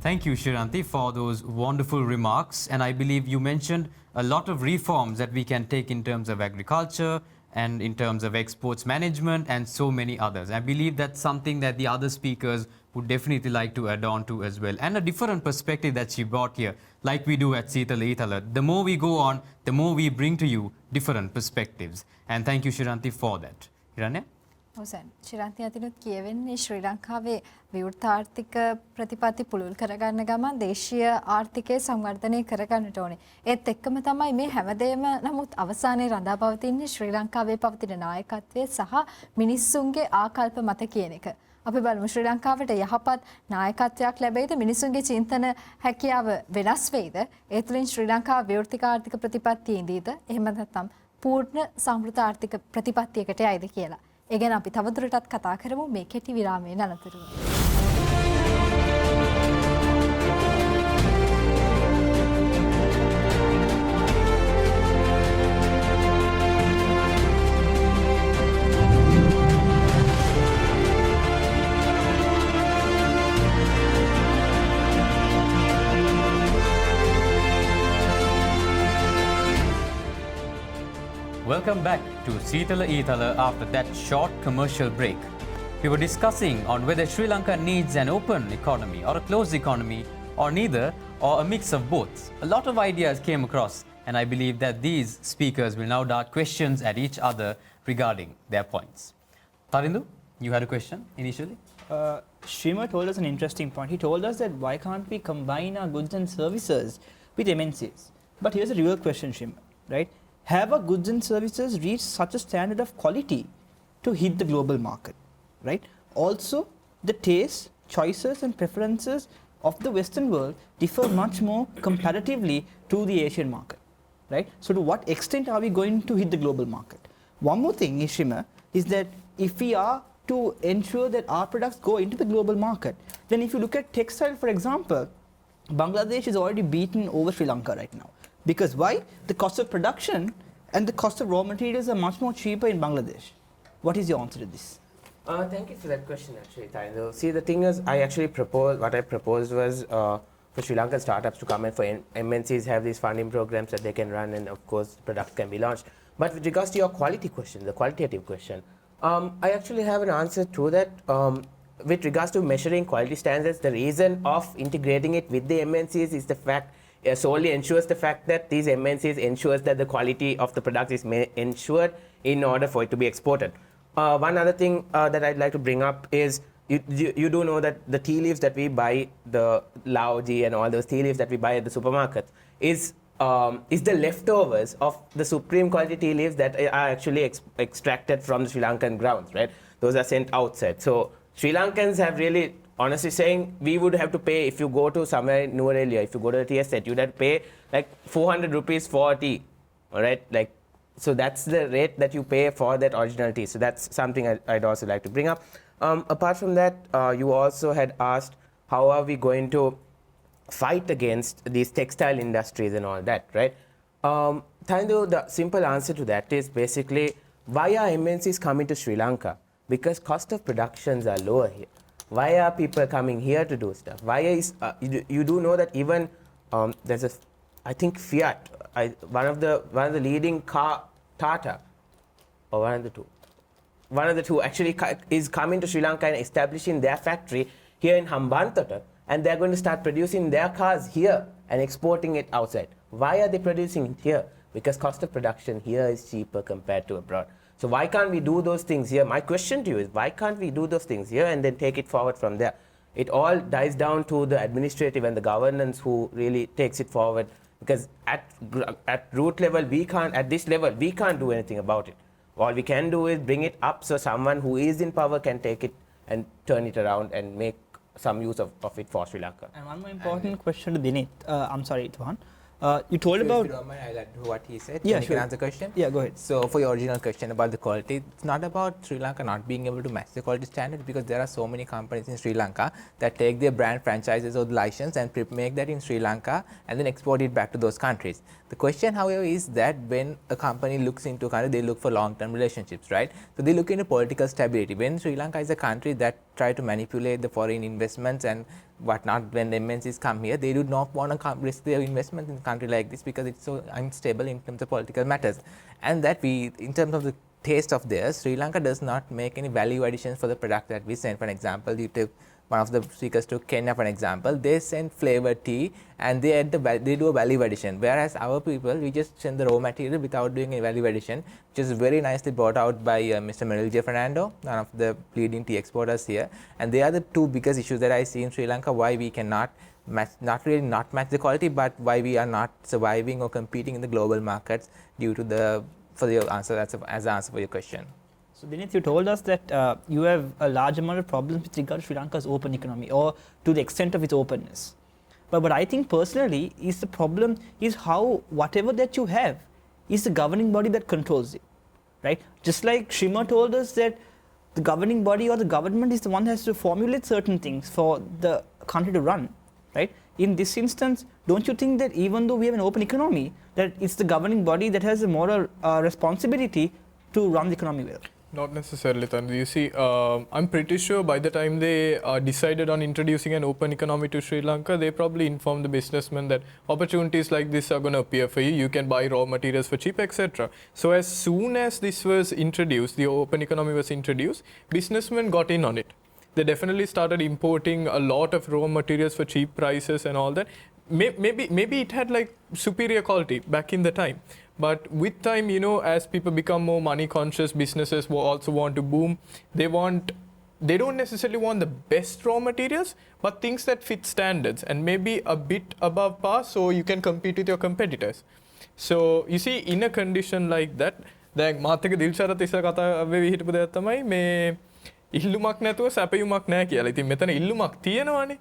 Thank you, Shiranti, for those wonderful remarks. And I believe you mentioned a lot of reforms that we can take in terms of agriculture and in terms of exports management and so many others. I believe that's something that the other speakers would definitely like to add on to as well. And a different perspective that she brought here, like we do at Seethala Eethala. The more we go on, the more we bring to you different perspectives. And thank you, Shiranti, for that. Hiranya? හොසන් Shiranthi අතිනුත් කියවෙන්නේ ශ්‍රී ලංකාවේ විවෘත ආර්ථික ප්‍රතිපත්ති පුළුල් කරගන්න ගමන් දේශීය ආර්ථිකය සංවර්ධනය කරගන්නට ඕනේ. ඒත් එක්කම තමයි මේ හැමදේම නමුත් අවසානයේ රඳා පවතින්නේ ශ්‍රී ලංකාවේ පවතින නායකත්වය සහ මිනිස්සුන්ගේ ආකල්ප මත කියන එක. අපි බලමු ශ්‍රී ලංකාවට යහපත් නායකත්වයක් ලැබෙයිද මිනිසුන්ගේ චින්තන හැකියාව වෙනස් වෙයිද ඒ තුළින් ශ්‍රී ලංකාව ව්‍යවෘතික ආර්ථික ප්‍රතිපත්තිය ඉදීද එහෙම නැත්නම් පූර්ණ සමෘද්ධ ආර්ථික ප්‍රතිපත්තියකට යයිද කියලා. ඒ ගැන අපි තවදුරටත් කතා කරමු මේ කෙටි විරාමයෙන් අනතුරුව. Welcome back to Seethala Eethala after that short commercial break. We were discussing on whether Sri Lanka needs an open economy or a closed economy or neither or a mix of both. A lot of ideas came across and I believe that these speakers will now dart questions at each other regarding their points. Tarindu, you had a question initially? Shrima told us an interesting point. He told us that why can't we combine our goods and services with MNCs? But here's a real question, Shrima, right? Have our goods and services reached such a standard of quality to hit the global market, right? Also, the tastes, choices and preferences of the Western world differ much more comparatively to the Asian market, right? So to what extent are we going to hit the global market? One more thing, Ishima, is that if we are to ensure that our products go into the global market, then if you look at textile, for example, Bangladesh is already beaten over Sri Lanka right now. Because why? The cost of production and the cost of raw materials are much more cheaper in Bangladesh. What is your answer to this? Thank you for that question, actually, Tarindo. See, the thing is, what I proposed was for Sri Lankan startups to come and for MNCs have these funding programs that they can run and, of course, products can be launched. But with regards to your quality question, the qualitative question, I actually have an answer to that. With regards to measuring quality standards, the reason of integrating it with the MNCs is the fact solely ensures the fact that these MNCs ensures that the quality of the product is ensured in order for it to be exported. One other thing that I'd like to bring up is you do know that the tea leaves that we buy, the Laoji and all those tea leaves that we buy at the supermarket is the leftovers of the supreme quality tea leaves that are actually extracted from the Sri Lankan grounds, right? Those are sent outside. So Sri Lankans have really, honestly saying, we would have to pay, if you go to somewhere in Nuwara, if you go to the tea estate, you'd have to pay like 400 rupees for tea, all right? Like, so that's the rate that you pay for that original tea. So that's something I'd also like to bring up. Apart from that, you also had asked, how are we going to fight against these textile industries and all that, right? Thandu, the simple answer to that is basically, why are MNCs coming to Sri Lanka? Because cost of productions are lower here. Why are people coming here to do stuff? Why is you do know that even there's a, I think Fiat, one of the leading car, Tata, or one of the two actually is coming to Sri Lanka and establishing their factory here in Hambantota, and they're going to start producing their cars here and exporting it outside. Why are they producing it here? Because cost of production here is cheaper compared to abroad. So why can't we do those things here? My question to you is, why can't we do those things here and then take it forward from there? It all dies down to the administrative and the governance who really takes it forward, because at root level, at this level, we can't do anything about it. All we can do is bring it up so someone who is in power can take it and turn it around and make some use of it for Sri Lanka. And one more important question to Dinit. I'm sorry, Tuhan. You told about... If you don't mind, I'll add to what he said. Yeah, Can sure. you answer the question? Yeah, go ahead. So for your original question about the quality, it's not about Sri Lanka not being able to match the quality standard, because there are so many companies in Sri Lanka that take their brand franchises or the license and make that in Sri Lanka and then export it back to those countries. The question, however, is that when a company looks into a country, they look for long-term relationships, right? So they look into political stability. When Sri Lanka is a country that try to manipulate the foreign investments and whatnot, when the MNCs come here, they do not want to risk their investment in a country like this because it's so unstable in terms of political matters. And that in terms of the taste of theirs, Sri Lanka does not make any value additions for the product that we send. For example, you take one of the speakers to Kenya, for example, they send flavored tea and they do a value addition. Whereas our people, we just send the raw material without doing any value addition, which is very nicely brought out by Mr. Menil J. Fernando, one of the leading tea exporters here. And they are the two biggest issues that I see in Sri Lanka, why we cannot match, not match the quality, but why we are not surviving or competing in the global markets due to the, for your answer, that's as the answer for your question. So Dinesh, you told us that you have a large amount of problems with regard to Sri Lanka's open economy, or to the extent of its openness. But what I think personally is the problem is how whatever that you have is the governing body that controls it, right? Just like Shima told us that the governing body or the government is the one that has to formulate certain things for the country to run, right? In this instance, don't you think that even though we have an open economy, that it's the governing body that has a moral responsibility to run the economy well? Not necessarily, Tanvi. You see, I'm pretty sure by the time they decided on introducing an open economy to Sri Lanka, they probably informed the businessmen that opportunities like this are going to appear for you. You can buy raw materials for cheap, etc. So as soon as this was introduced, the open economy was introduced, businessmen got in on it. They definitely started importing a lot of raw materials for cheap prices and all that. Maybe it had like superior quality back in the time. But with time, you know, as people become more money conscious, businesses will also want to boom. They don't necessarily want the best raw materials, but things that fit standards and maybe a bit above par, so you can compete with your competitors. So you see, in a condition like that, දැන් මාත් එක දිල්ෂාරත් ඉස්සර කතා වෙවි හිටපු දෙයක් තමයි මේ ඉල්ලුමක් නැතුව සැපයුමක් නැහැ කියලා. ඉතින් මෙතන ඉල්ලුමක් තියෙනවානේ.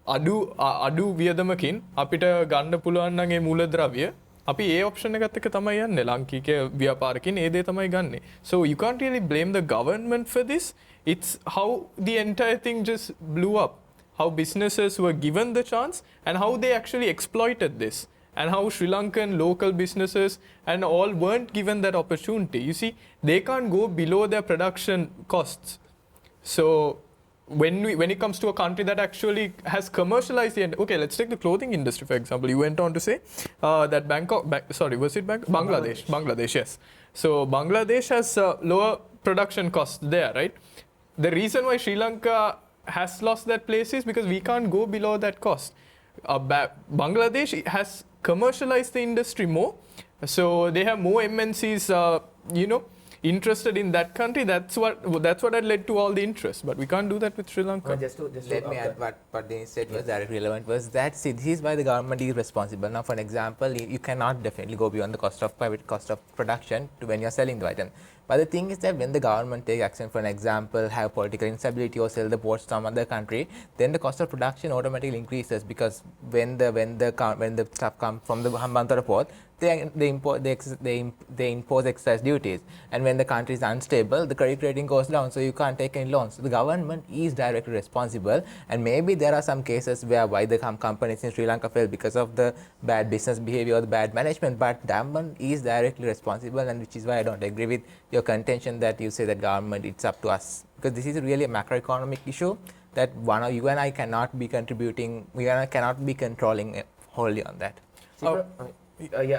අඩු වියදමකින් අපිට ගන්න පුළුවන් නම් ඒ මූලද්‍රව්‍ය අපි ඒ ඔප්ෂන් එකත් එක්ක තමයි යන්නේ. ලාංකික ව්‍යාපාරිකින් ඒ දේ තමයි ගන්නෙ. So you can't really blame the government for this. It's how the entire thing just blew up. How businesses were given the chance and how they actually exploited this. And how Sri Lankan local businesses and all weren't given that opportunity. You see, they can't go below their production costs. So when it comes to a country that actually has commercialized the end, okay, let's take the clothing industry for example. You went on to say that Bangladesh, yes. So Bangladesh has lower production costs there, right? The reason why Sri Lanka has lost that place is because we can't go below that cost. Bangladesh has commercialized the industry more, so they have more MNCs, interested in that country. That's what had led to all the interest. But we can't do that with Sri Lanka. Just let me add what Dennis said was directly relevant was that this is why the government is responsible. Now, for an example, you cannot definitely go beyond the cost of production to when you're selling the item. But the thing is that when the government take action, for an example, have political instability or sell the ports to some other country, then the cost of production automatically increases because when the stuff comes from the Hambantota port, they impose excess duties, and when the country is unstable, the credit rating goes down, so you can't take any loans. So the government is directly responsible, and maybe there are some cases why the companies in Sri Lanka fail because of the bad business behavior or the bad management, but government is directly responsible, and which is why I don't agree with your contention that you say that government, it's up to us, because this is really a macroeconomic issue that you and I cannot be contributing, cannot be controlling wholly on that.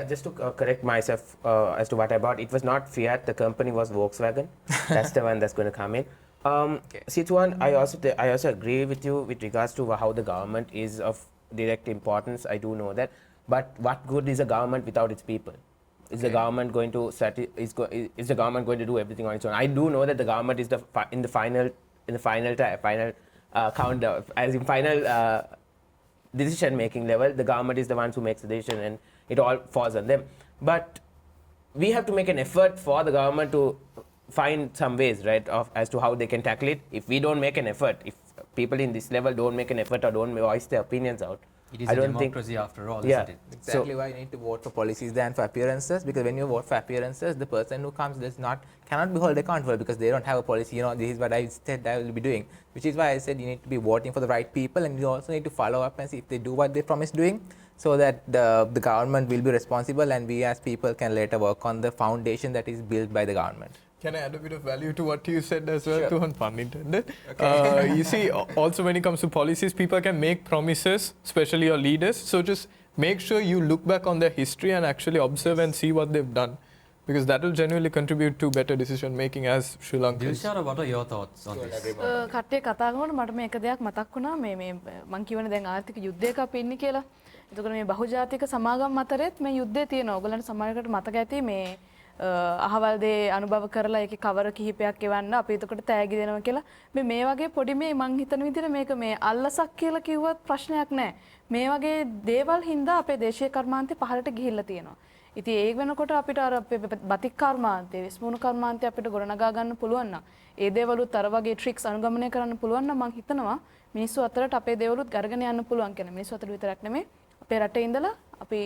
Just to correct myself as to what I bought, it was not Fiat, the company was Volkswagen. That's the one that's going to come in. Situan, I also agree with you with regards to how the government is of direct importance. I do know that. But what good is a government without its people? Is the government going to is the government going to do everything on its own? I do know that the government is in the final countdown, as in final decision making level. The government is the ones who makes the decision, and it all falls on them. But we have to make an effort for the government to find some ways, right, as to how they can tackle it. If we don't make an effort, if people in this level don't make an effort or don't voice their opinions out, it is a democracy after all, isn't it? Exactly why you need to vote for policies than for appearances, because when you vote for appearances, the person who comes cannot be held accountable because they don't have a policy. This is what I said I will be doing, which is why I said you need to be voting for the right people, and you also need to follow up and see if they do what they promise doing, so that the government will be responsible and we as people can later work on the foundation that is built by the government. Can I add a bit of value to what you said as well? Sure. To pun intended. Okay. You see, also when it comes to policies, people can make promises, especially your leaders. So just make sure you look back on their history and actually observe and see what they've done. because that will genuinely contribute to better decision making as Sri Lankans. Dilshara, what are your thoughts on this? කට්ටිය කතා කරනකොට මට මේක දෙයක් මතක් වුණා මේ මං කියවනේ දැන් ආර්ථික යුද්ධයක අපි ඉන්නේ කියලා. එතකොට මේ බහුජාතික සමාගම් අතරෙත් මේ යුද්ධය තියෙනවා. ඔයගලන්ට සමහරකට මතක ඇති මේ අහවල් දේ අනුභව කරලා ඒකේ කවර කිහිපයක් එවන්න අපි එතකොට තෑගි දෙනවා කියලා. මේ වගේ පොඩි මේ මං හිතන විදිහට මේක මේ අල්ලසක් කියලා කිව්වත් ප්‍රශ්නයක් නැහැ. මේ වගේ දේවල් හින්දා අපේ දේශීය කර්මාන්තය පහළට ගිහිල්ලා තියෙනවා. ඉතින් ඒක වෙනකොට අපිට අර බතික් කර්මාන්තය, විස්මුණු කර්මාන්තය අපිට ගොඩනගා ගන්න පුළුවන් නම් ඒ දේවලුත් අර වගේ ට්‍රික්ස් අනුගමනය කරන්න පුළුවන් නම් මං හිතනවා මිනිස්සු අතරට අපේ දේවලුත් අරගෙන යන්න පුළුවන් කියලා. මිනිස්සු අතර විතරක් නෙමෙයි අපේ රටේ ඉඳලා අපි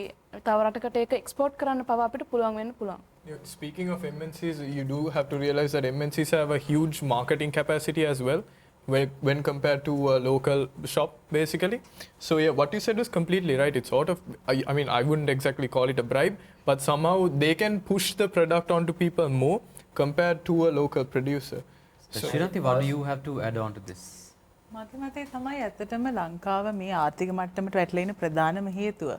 තව රටකට ඒක එක්ස්පෝර්ට් කරන්න පවා අපිට පුළුවන් වෙන්න පුළුවන්. Speaking of MNCs, you do have to realize that MNCs have a huge marketing capacity as well when compared to a local shop, basically. So yeah, what you said was completely right. It's sort of, I mean, I wouldn't exactly call it a bribe, but somehow they can push the product onto people more compared to a local producer. So, Shiranti, what do you have to add on to this? මගේ මතේ තමයි ඇත්තටම ලංකාව මේ ආර්ථික මට්ටමට වැටලා ඉන්න ප්‍රධානම හේතුව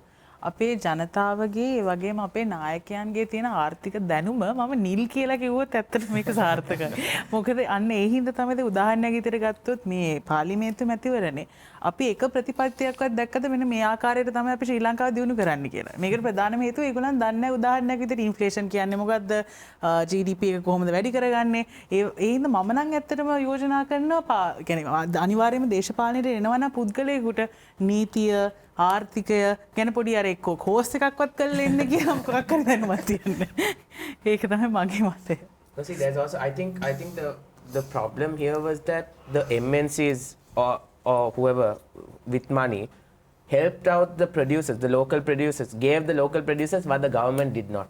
අපේ ජනතාවගේ ඒ වගේම අපේ නායකයන්ගේ තියෙන ආර්ථික දැනුම මම නිල් කියලා කිව්වොත් ඇත්තට මේක සාර්ථකයි. මොකද අන්න ඒ හින්දා තමයි උදාහරණයක් විදිහට ගත්තොත් මේ පාර්ලිමේන්තු මැතිවරණේ අපි එක ප්‍රතිපත්තියක්වත් දැක්කද මෙන්න මේ ආකාරයට තමයි අපි ශ්‍රී ලංකාව දියුණු කරන්න කියලා. මේකට ප්‍රධානම හේතුව ඒගොල්ලන් දන්නේ නැහැ උදාහරණයක් විදිහට ඉන්ෆ්ලේෂන් කියන්නේ මොකද්ද? GDP එක කොහොමද වැඩි කරගන්නේ? ඒ හින්දා මම නම් ඇත්තටම යෝජනා කරනවා කියන්නේ අනිවාර්යයෙන්ම දේශපාලනයට එනවා නම් පුද්ගලයෙකුට නීතිය ආර්ථිකය ගැන පොඩි අර එක්ක කෝස් එකක්වත් කරලා ඉන්න කියලා මොකක් හරි දැනුමක් තියෙන්න. ඒක තමයි මගේ මතය. No, see, there's also I think the problem here was that the MNCs or whoever with money helped out the producers, the local producers, gave the local producers what the government did not.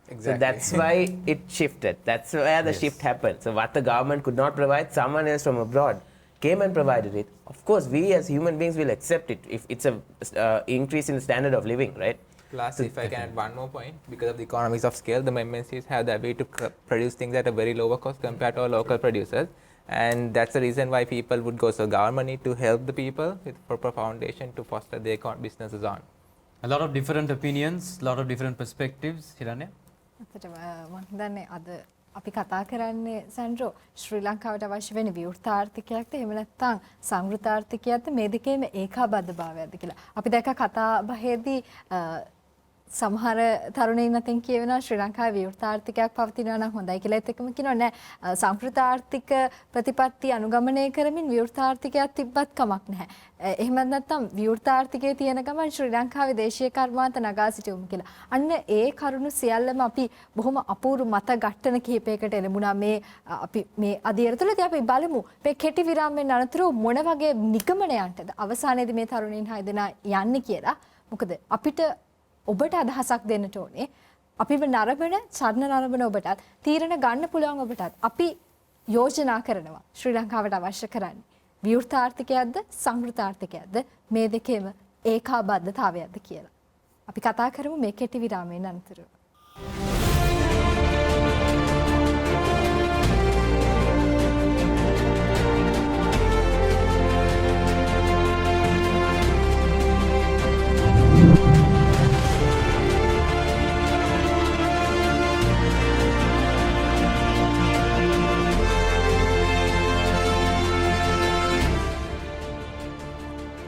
Exactly. So that's why it shifted. That's where the shift happened. So what the government could not provide, someone else from abroad came and provided it. Of course, we as human beings will accept it if it's a increase in the standard of living, right? Plus, if I can add one more point, because of the economies of scale, the MNCs have the ability to produce things at a very lower cost compared to our local producers. And that's the reason why people would go. So government need to help the people with proper foundation to foster their businesses on. A lot of different opinions, a lot of different perspectives. Hiranya? ඇත්තටම මම හිතන්නේ අද අපි කතා කරන්නේ සැන්ඩ්‍රෝ ශ්‍රී ලංකාවට අවශ්‍ය වෙන විවෘත ආර්ථිකයක්ද එහෙම නැත්නම් සංවෘත ආර්ථිකයක්ද මේ දෙකේම ඒකාබද්ධභාවයක්ද කියලා. අපි දැක්ක කතා බහේදී සමහර තරුණයින් අතින් කියවෙනවා ශ්‍රී ලංකාවේ විවෘත ආර්ථිකයක් පවතිනවා නම් හොඳයි කියලා. ඒත් එක්කම කියනවා නෑ සංවෘත ආර්ථික ප්‍රතිපත්ති අනුගමනය කරමින් විවෘත ආර්ථිකයක් තිබ්බත් කමක් නැහැ. එහෙම නැත්නම් විවෘත ආර්ථිකයේ තියෙන ගමන් ශ්‍රී ලංකාවේ දේශීය කර්මාන්ත නගා සිටුමු කියලා. අන්න ඒ කරුණු සියල්ලම අපි බොහොම අපූර්ව මත ගැටන කිහිපයකට එළඹුණා. මේ අපි මේ අධීර තුළදී අපි බලමු මේ කෙටි විරාමයෙන් අනතුරු මොන වගේ නිගමනයන්ටද අවසානයේදී මේ තරුණයින් 6 දෙනා යන්නේ කියලා. මොකද අපිට ඔබට අදහසක් දෙන්නට ඕනේ. අපිව නරඹන, චරණ නරඹන ඔබටත්, තීරණ ගන්න පුළුවන් ඔබටත් අපි යෝජනා කරනවා ශ්‍රී ලංකාවට අවශ්‍ය කරන්නේ විවෘත ආර්ථිකයක්ද, සංවෘත ආර්ථිකයක්ද, මේ දෙකේම ඒකාබද්ධතාවයක්ද කියලා. අපි කතා කරමු මේ කෙටි විරාමයෙන් අනතුරුව.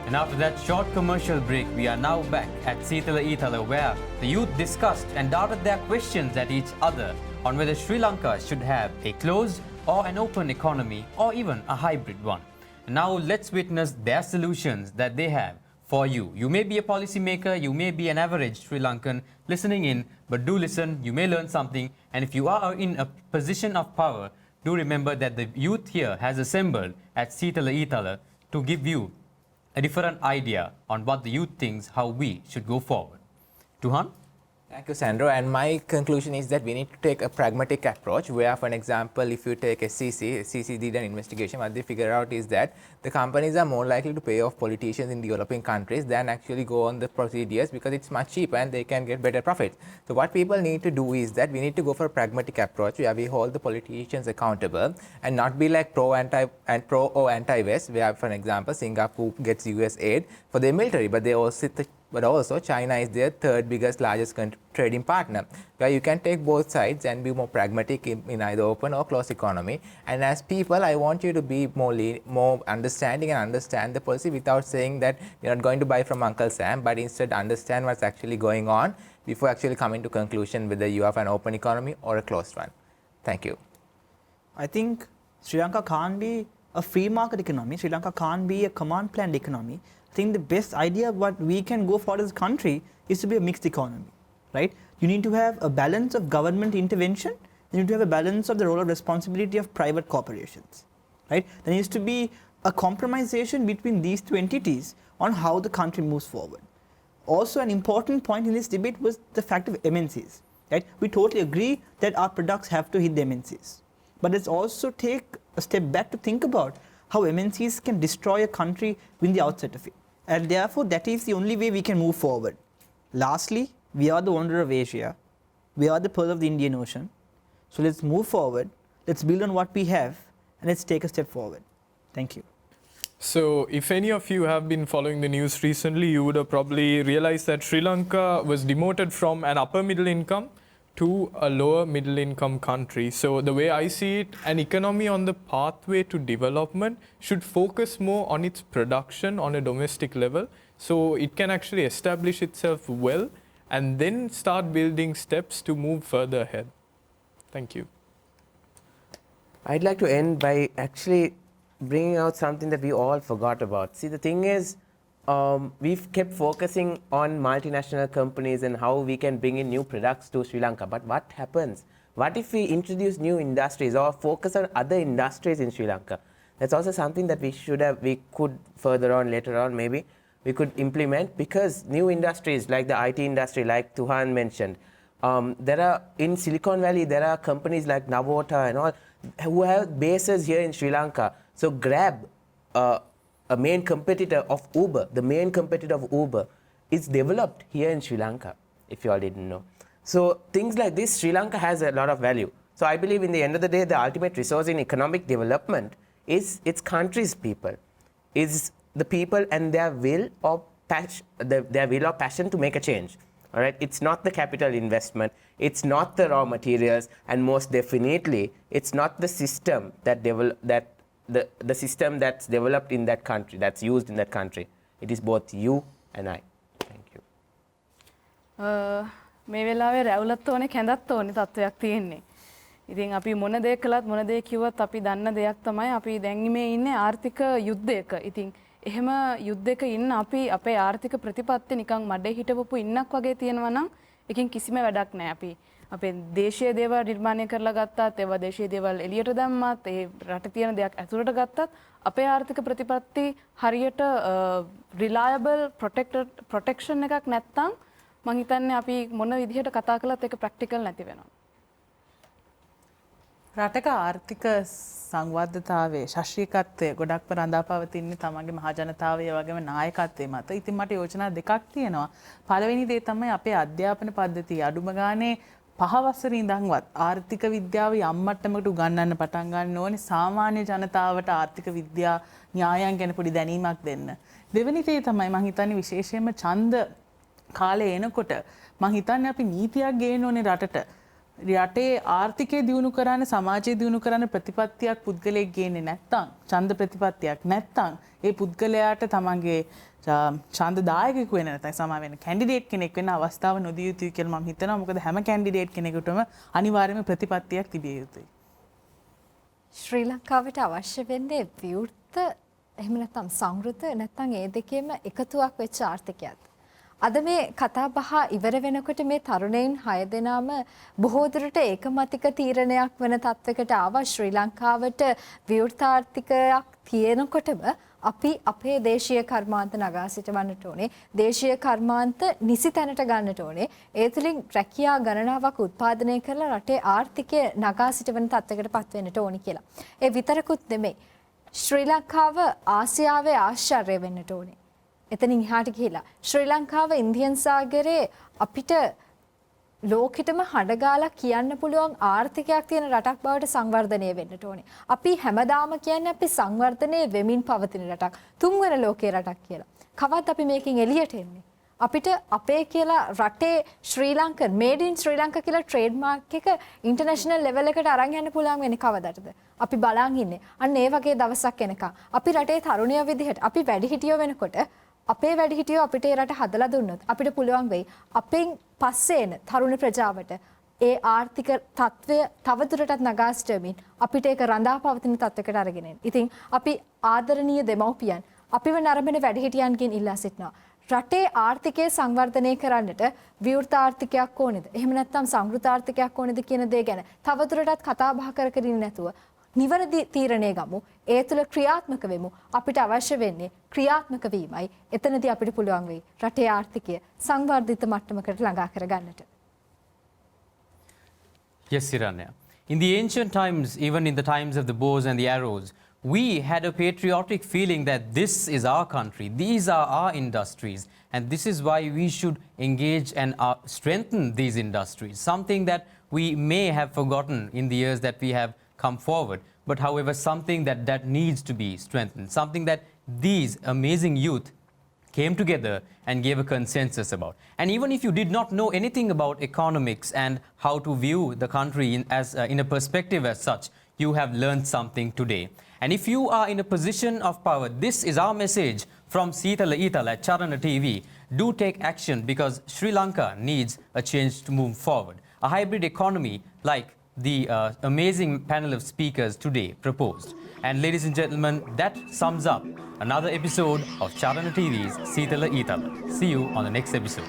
And after that short commercial break, we are now back at Seethala Eethala, where the youth discussed and darted their questions at each other on whether Sri Lanka should have a closed or an open economy or even a hybrid one. And now let's witness their solutions that they have for you. You may be a policymaker, you may be an average Sri Lankan listening in, but do listen, you may learn something. And if you are in a position of power, do remember that the youth here has assembled at Seethala Eethala to give you a different idea on what the youth thinks, how we should go forward. Tuhan? Thank you, Sandro. And my conclusion is that we need to take a pragmatic approach where, for example, if you take SCC did an investigation, what they figure out is that the companies are more likely to pay off politicians in developing countries than actually go on the procedures because it's much cheaper and they can get better profits. So what people need to do is that we need to go for a pragmatic approach where we hold the politicians accountable and not be like pro or anti-West, where, for example, Singapore gets US aid for their military, but they all sit but also China is their third biggest, largest trading partner, where you can take both sides and be more pragmatic in either open or closed economy. And as people, I want you to be more understanding and understand the policy without saying that you're not going to buy from Uncle Sam, but instead understand what's actually going on before actually coming to conclusion whether you have an open economy or a closed one. Thank you. I think Sri Lanka can't be a free market economy. Sri Lanka can't be a command planned economy. I think the best idea what we can go for as a country is to be a mixed economy, right? You need to have a balance of government intervention. You need to have a balance of the role of responsibility of private corporations, right? There needs to be a compromisation between these two entities on how the country moves forward. Also, an important point in this debate was the fact of MNCs, right? We totally agree that our products have to hit the MNCs. But let's also take a step back to think about how MNCs can destroy a country in the outset of it. And therefore, that is the only way we can move forward. Lastly, we are the wonder of Asia. We are the pearl of the Indian Ocean. So let's move forward. Let's build on what we have. And let's take a step forward. Thank you. So, if any of you have been following the news recently, you would have probably realized that Sri Lanka was demoted from an upper middle income to a lower middle income country. So the way I see it, an economy on the pathway to development should focus more on its production on a domestic level, so it can actually establish itself well and then start building steps to move further ahead. Thank you. I'd like to end by actually bringing out something that we all forgot about. See, the thing is, we've kept focusing on multinational companies and how we can bring in new products to Sri Lanka. But what happens? What if we introduce new industries or focus on other industries in Sri Lanka? That's also something that we could further on, later on maybe, we could implement, because new industries like the IT industry, like Tuhan mentioned, there are, in Silicon Valley, there are companies like Navota and all who have bases here in Sri Lanka. So Grab, a main competitor of Uber, the main competitor of Uber, is developed here in Sri Lanka, if you all didn't know. So things like this, Sri Lanka has a lot of value. So I believe in the end of the day, the ultimate resource in economic development is its country's people, is the people and their will or passion to make a change. All right, it's not the capital investment, it's not the raw materials, and most definitely, it's not the system the system that's developed in that country, that's used in that country. It is both you and I. Thank you. මේ වෙලාවේ රැවුලත් ඕනේ කැඳත් ඕනේ තත්වයක් තියෙන්නේ. ඉතින් අපි මොන දේ කළත් මොන දේ කිව්වත් අපි දන්න දෙයක් තමයි අපි දැන් මේ ඉන්නේ ආර්ථික යුද්ධයක. ඉතින් එහෙම යුද්ධයක ඉන්න අපි අපේ ආර්ථික ප්‍රතිපත්ති නිකන් මඩේ හිටවපු ඉන්නක් වගේ තියෙනවා නම් එකකින් කිසිම වැඩක් නැහැ. අපි අපේ දේශීය දේවල් නිර්මාණය කරලා ගත්තත් ඒවා දේශීය දේවල් එළියට දැම්මත් ඒ රටේ තියෙන දෙයක් ඇතුළට ගත්තත් අපේ ආර්ථික ප්‍රතිපත්ති හරියට reliable protection එකක් නැත්තම් මං හිතන්නේ අපි මොන විදිහට කතා කළත් ඒක ප්‍රැක්ටිකල් නැති වෙනවා. රටක ආර්ථික සංවර්ධතාවයේ ශාස්ත්‍රීයත්වය ගොඩක්ම රඳා පවතින්නේ තමන්ගේ මහ ජනතාවයේ වගේම නායකත්වයේ මත. ඉතින් මට යෝජනා දෙකක් තියෙනවා. පළවෙනි දේ තමයි අපේ අධ්‍යාපන පද්ධතිය අඩුම ගානේ 5 වසරේ ඉඳන්වත් ආර්ථික විද්‍යාව යම් මට්ටමකට උගන්වන්න පටන් ගන්න ඕනේ. සාමාන්‍ය ජනතාවට ආර්ථික විද්‍යා න්‍යායයන් ගැන පොඩි දැනීමක් දෙන්න. දෙවෙනි දේ තමයි මම හිතන්නේ විශේෂයෙන්ම ඡන්ද කාලේ එනකොට මම හිතන්නේ අපි නීතියක් ගේන්න ඕනේ රටට. රටේ ආර්ථිකය දියුණු කරන්න, සමාජය දියුණු කරන්න ප්‍රතිපත්තියක් පුද්ගලයෙක් ගේන්නේ නැත්නම්, ඡන්ද ප්‍රතිපත්තියක් නැත්නම් ඒ පුද්ගලයාට තමන්ගේ ඡන්ද දායකයෙකු වෙන්න නැත්නම් සමා වෙන කැන්ඩිඩේට් කෙනෙක් වෙන්න අවස්ථාව නොදිය යුතුයි කියලා මම හිතනවා. මොකද හැම කැන්ඩිඩේට් කෙනෙකුටම අනිවාර්යයෙන්ම ප්‍රතිපත්තියක් තිබිය යුතුයි. ශ්‍රී ලංකාවට අවශ්‍ය වෙන්නේ විවෘත එහෙම නැත්නම් සංවෘත නැත්නම් ඒ දෙකේම එකතුවක් වෙච්ච ආර්ථිකයක්. අද මේ කතා බහ ඉවර වෙනකොට මේ තරුණයින් 6 දෙනාම බොහෝ දුරට ඒකමතික තීරණයක් වෙන තත්වයකට ආවා. ශ්‍රී ලංකාවට විවෘත ආර්ථිකයක් තියෙනකොටම අපි අපේ දේශීය කර්මාන්ත නගා සිටවන්නට ඕනේ. දේශීය කර්මාන්ත නිසි තැනට ගන්නට ඕනේ. ඒ තුළින් රැකියා ගණනාවක් උත්පාදනය කරලා රටේ ආර්ථිකය නගා සිටවන තත්වයකට පත් වෙන්නට ඕනි කියලා. ඒ විතරකුත් නෙමෙයි. ශ්‍රී ලංකාව ආසියාවේ ආශ්චර්ය වෙන්නට ඕනේ. එතනින් එහාට ගිහිලා ශ්‍රී ලංකාව ඉන්දියන් සාගරයේ අපිට ලෝකෙටම හඬගාලා කියන්න පුළුවන් ආර්ථිකයක් තියෙන රටක් බවට සංවර්ධනය වෙන්නට ඕනේ. අපි හැමදාම කියන්නේ අපි සංවර්ධනය වෙමින් පවතින රටක්, තුන්වන ලෝකයේ රටක් කියලා. කවදාවත් අපි මේකෙන් එළියට එන්නේ. අපිට අපේ කියලා රටේ ශ්‍රී ලංකන් මේඩ් ඉන් ශ්‍රී ලංකා කියලා ට්‍රේඩ් මාර්ක් එක ඉන්ටර්නැෂනල් ලෙවල් එකට අරන් යන්න පුළුවන් වෙන්නේ කවදටද? අපි බලන් ඉන්නේ. අන්න ඒ වගේ දවසක් එනකම් අපි රටේ තරුණයෝ විදිහට අපි වැඩිහිටියෝ වෙනකොට අපේ වැඩිහිටියෝ අපිට ඒ රට හදලා දුන්නොත් අපිට පුළුවන් වෙයි අපෙන් පස්සේ එන තරුණ ප්‍රජාවට ඒ ආර්ථික තත්ත්වය තවදුරටත් නගා සිටමින් අපිට ඒක රඳා පවතින තත්ත්වයකට අරගෙන එන්න. ඉතින් අපි ආදරණීය දෙමව්පියන් අපිව නරඹන වැඩිහිටියන්ගෙන් ඉල්ලා සිටිනවා. රටේ ආර්ථිකය සංවර්ධනය කරන්නට විවෘත ආර්ථිකයක් ඕනේද? එහෙම නැත්නම් සංවෘත ආර්ථිකයක් ඕනේද කියන දේ ගැන තවදුරටත් කතා බහ කර කර ඉන්නේ නැතුව නිවැරදි තීරණය ගමු. ඒ තුළ ක්‍රියාත්මක වෙමු. අපිට අවශ්‍ය වෙන්නේ ක්‍රියාත්මක වීමයි. එතනදී අපිට පුළුවන් වෙයි රටේ ආර්ථිකය සංවර්ධිත මට්ටමකට ළඟා කරගන්නට. Yes, Hiranya. In the ancient times, even in the times of the bows and the arrows, we had a patriotic feeling that this is our country, these are our industries, and this is why we should engage and strengthen these industries. Something that we may have forgotten in the years that we have come forward, but however, something that needs to be strengthened, something that these amazing youth came together and gave a consensus about. And even if you did not know anything about economics and how to view the country in a perspective as such, you have learned something today. And if you are in a position of power, this is our message from Seethala Eethala at Charana TV. Do take action because Sri Lanka needs a change to move forward. A hybrid economy like the amazing panel of speakers today proposed. And ladies and gentlemen, that sums up another episode of Charana TV's Seethala Eethala. See you on the next episode.